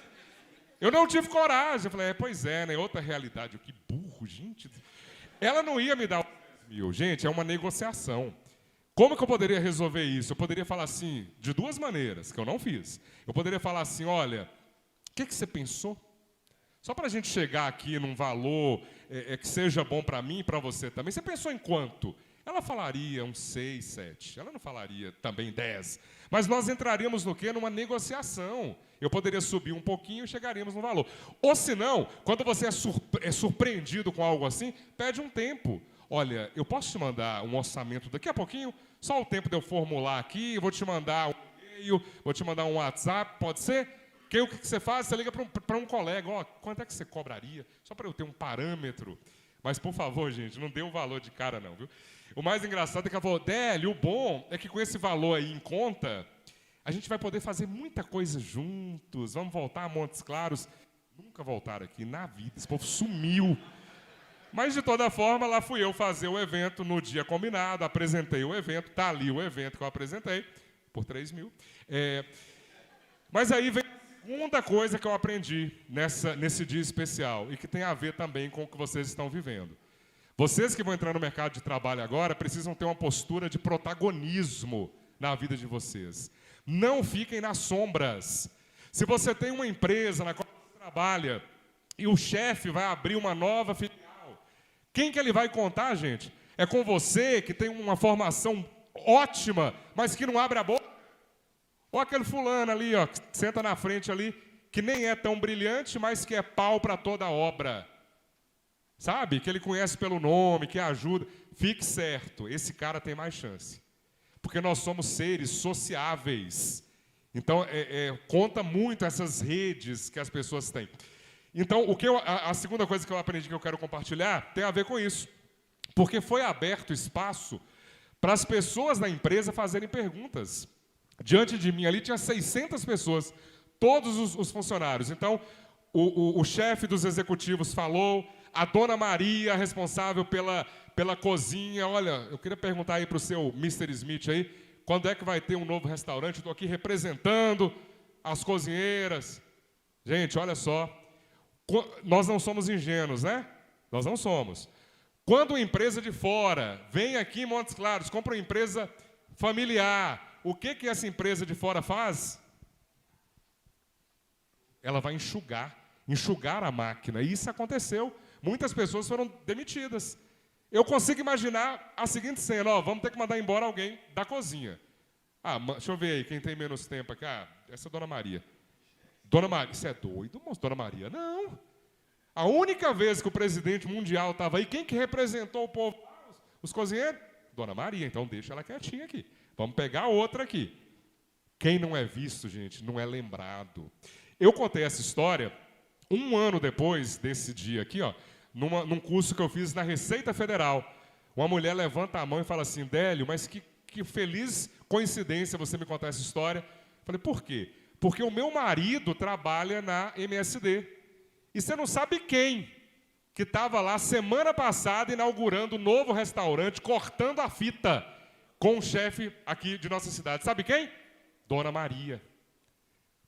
Eu não tive coragem. Eu falei, pois é, né? Outra realidade. Que burro, gente. Ela não ia me dar os 10.000. Gente, é uma negociação. Como que eu poderia resolver isso? Eu poderia falar assim, de duas maneiras, que eu não fiz. Eu poderia falar assim, olha, o que você pensou? Só para a gente chegar aqui num valor que seja bom para mim e para você também. Você pensou em quanto? Ela falaria uns 6, 7. Ela não falaria também 10. Mas nós entraríamos no quê? Numa negociação. Eu poderia subir um pouquinho e chegaríamos no valor. Ou se não, quando você é surpreendido com algo assim, pede um tempo. Olha, eu posso te mandar um orçamento daqui a pouquinho? Só o tempo de eu formular aqui, eu vou te mandar um e-mail, vou te mandar um WhatsApp, pode ser? O que você faz? Você liga para um colega, ó, quanto é que você cobraria? Só para eu ter um parâmetro. Mas, por favor, gente, não dê um valor de cara, não, viu? O mais engraçado é que ela falou, Délio, o bom é que com esse valor aí em conta, a gente vai poder fazer muita coisa juntos, vamos voltar a Montes Claros. Nunca voltaram aqui na vida, esse povo sumiu. Mas, de toda forma, lá fui eu fazer o evento no dia combinado, apresentei o evento, está ali o evento que eu apresentei, por 3.000. Mas aí vem a segunda coisa que eu aprendi nesse dia especial, e que tem a ver também com o que vocês estão vivendo. Vocês que vão entrar no mercado de trabalho agora precisam ter uma postura de protagonismo na vida de vocês. Não fiquem nas sombras. Se você tem uma empresa na qual você trabalha e o chefe vai abrir uma nova filial, Quem que ele vai contar, gente? É com você que tem uma formação ótima, mas que não abre a boca? Ou aquele fulano ali, ó, que senta na frente ali, que nem é tão brilhante, mas que é pau para toda a obra. Sabe? Que ele conhece pelo nome, que ajuda. Fique certo, esse cara tem mais chance. Porque nós somos seres sociáveis. Então, conta muito essas redes que as pessoas têm. Então, a segunda coisa que eu aprendi que eu quero compartilhar tem a ver com isso. Porque foi aberto espaço para as pessoas da empresa fazerem perguntas. Diante de mim ali tinha 600 pessoas, todos os funcionários. Então, o chefe dos executivos falou, a dona Maria, responsável pela cozinha, olha, eu queria perguntar aí para o seu Mr. Smith aí, quando é que vai ter um novo restaurante? Estou aqui representando as cozinheiras. Gente, olha só, nós não somos ingênuos, né? Nós não somos. Quando uma empresa de fora vem aqui em Montes Claros, compra uma empresa familiar, o que essa empresa de fora faz? Ela vai enxugar a máquina. E isso aconteceu. Muitas pessoas foram demitidas. Eu consigo imaginar a seguinte cena, ó, vamos ter que mandar embora alguém da cozinha. Deixa eu ver aí, quem tem menos tempo aqui. Essa é a Dona Maria. Dona Maria, isso é doido, moço, Dona Maria? Não. A única vez que o presidente mundial estava aí, quem que representou o povo? Os cozinheiros? Dona Maria, então deixa ela quietinha aqui. Vamos pegar outra aqui. Quem não é visto, gente, não é lembrado. Eu contei essa história 1 ano depois desse dia aqui, ó, num curso que eu fiz na Receita Federal. Uma mulher levanta a mão e fala assim, Délio, mas que feliz coincidência você me contar essa história. Eu falei, por quê? Porque o meu marido trabalha na MSD. E você não sabe quem que estava lá semana passada inaugurando um novo restaurante, cortando a fita com um chefe aqui de nossa cidade. Sabe quem? Dona Maria.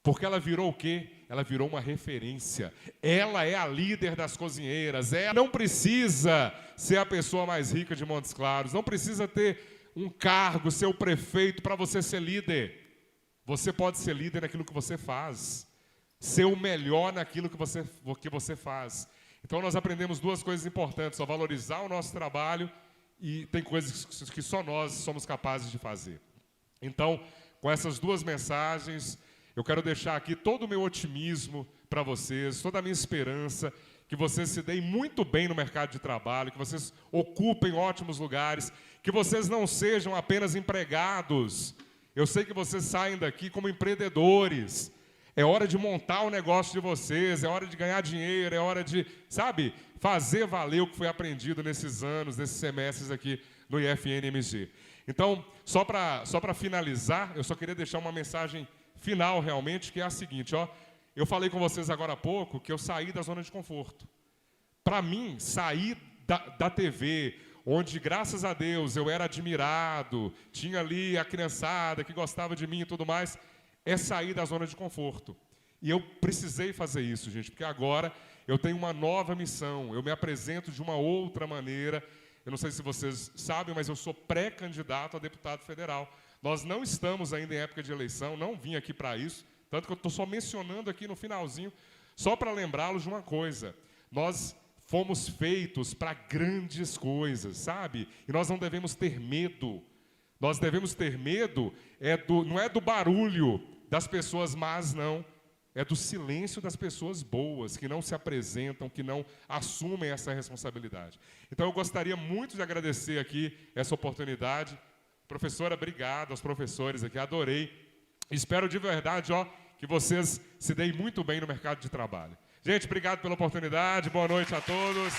Porque ela virou o quê? Ela virou uma referência. Ela é a líder das cozinheiras. Ela não precisa ser a pessoa mais rica de Montes Claros. Não precisa ter um cargo, ser o prefeito para você ser líder. Você pode ser líder naquilo que você faz. Ser o melhor naquilo que você faz. Então nós aprendemos 2 coisas importantes. Valorizar o nosso trabalho e tem coisas que só nós somos capazes de fazer. Então, com essas 2 mensagens, eu quero deixar aqui todo o meu otimismo para vocês, toda a minha esperança, que vocês se deem muito bem no mercado de trabalho, que vocês ocupem ótimos lugares, que vocês não sejam apenas empregados. Eu sei que vocês saem daqui como empreendedores. É hora de montar o negócio de vocês, é hora de ganhar dinheiro, é hora de, sabe, fazer valer o que foi aprendido nesses anos, nesses semestres aqui no IFN-MG. Então, só para finalizar, eu só queria deixar uma mensagem final realmente, que é a seguinte, ó, eu falei com vocês agora há pouco que eu saí da zona de conforto. Para mim, sair da TV, onde, graças a Deus, eu era admirado, tinha ali a criançada que gostava de mim e tudo mais, é sair da zona de conforto. E eu precisei fazer isso, gente, porque agora eu tenho uma nova missão, eu me apresento de uma outra maneira. Eu não sei se vocês sabem, mas eu sou pré-candidato a deputado federal. Nós não estamos ainda em época de eleição, não vim aqui para isso, tanto que eu estou só mencionando aqui no finalzinho, só para lembrá-los de uma coisa. Nós fomos feitos para grandes coisas, sabe? E nós não devemos ter medo. Nós devemos ter medo, não é do barulho das pessoas más, não. É do silêncio das pessoas boas, que não se apresentam, que não assumem essa responsabilidade. Então, eu gostaria muito de agradecer aqui essa oportunidade. Professora, obrigado aos professores aqui, adorei. Espero de verdade, ó, que vocês se deem muito bem no mercado de trabalho. Gente, obrigado pela oportunidade, boa noite a todos.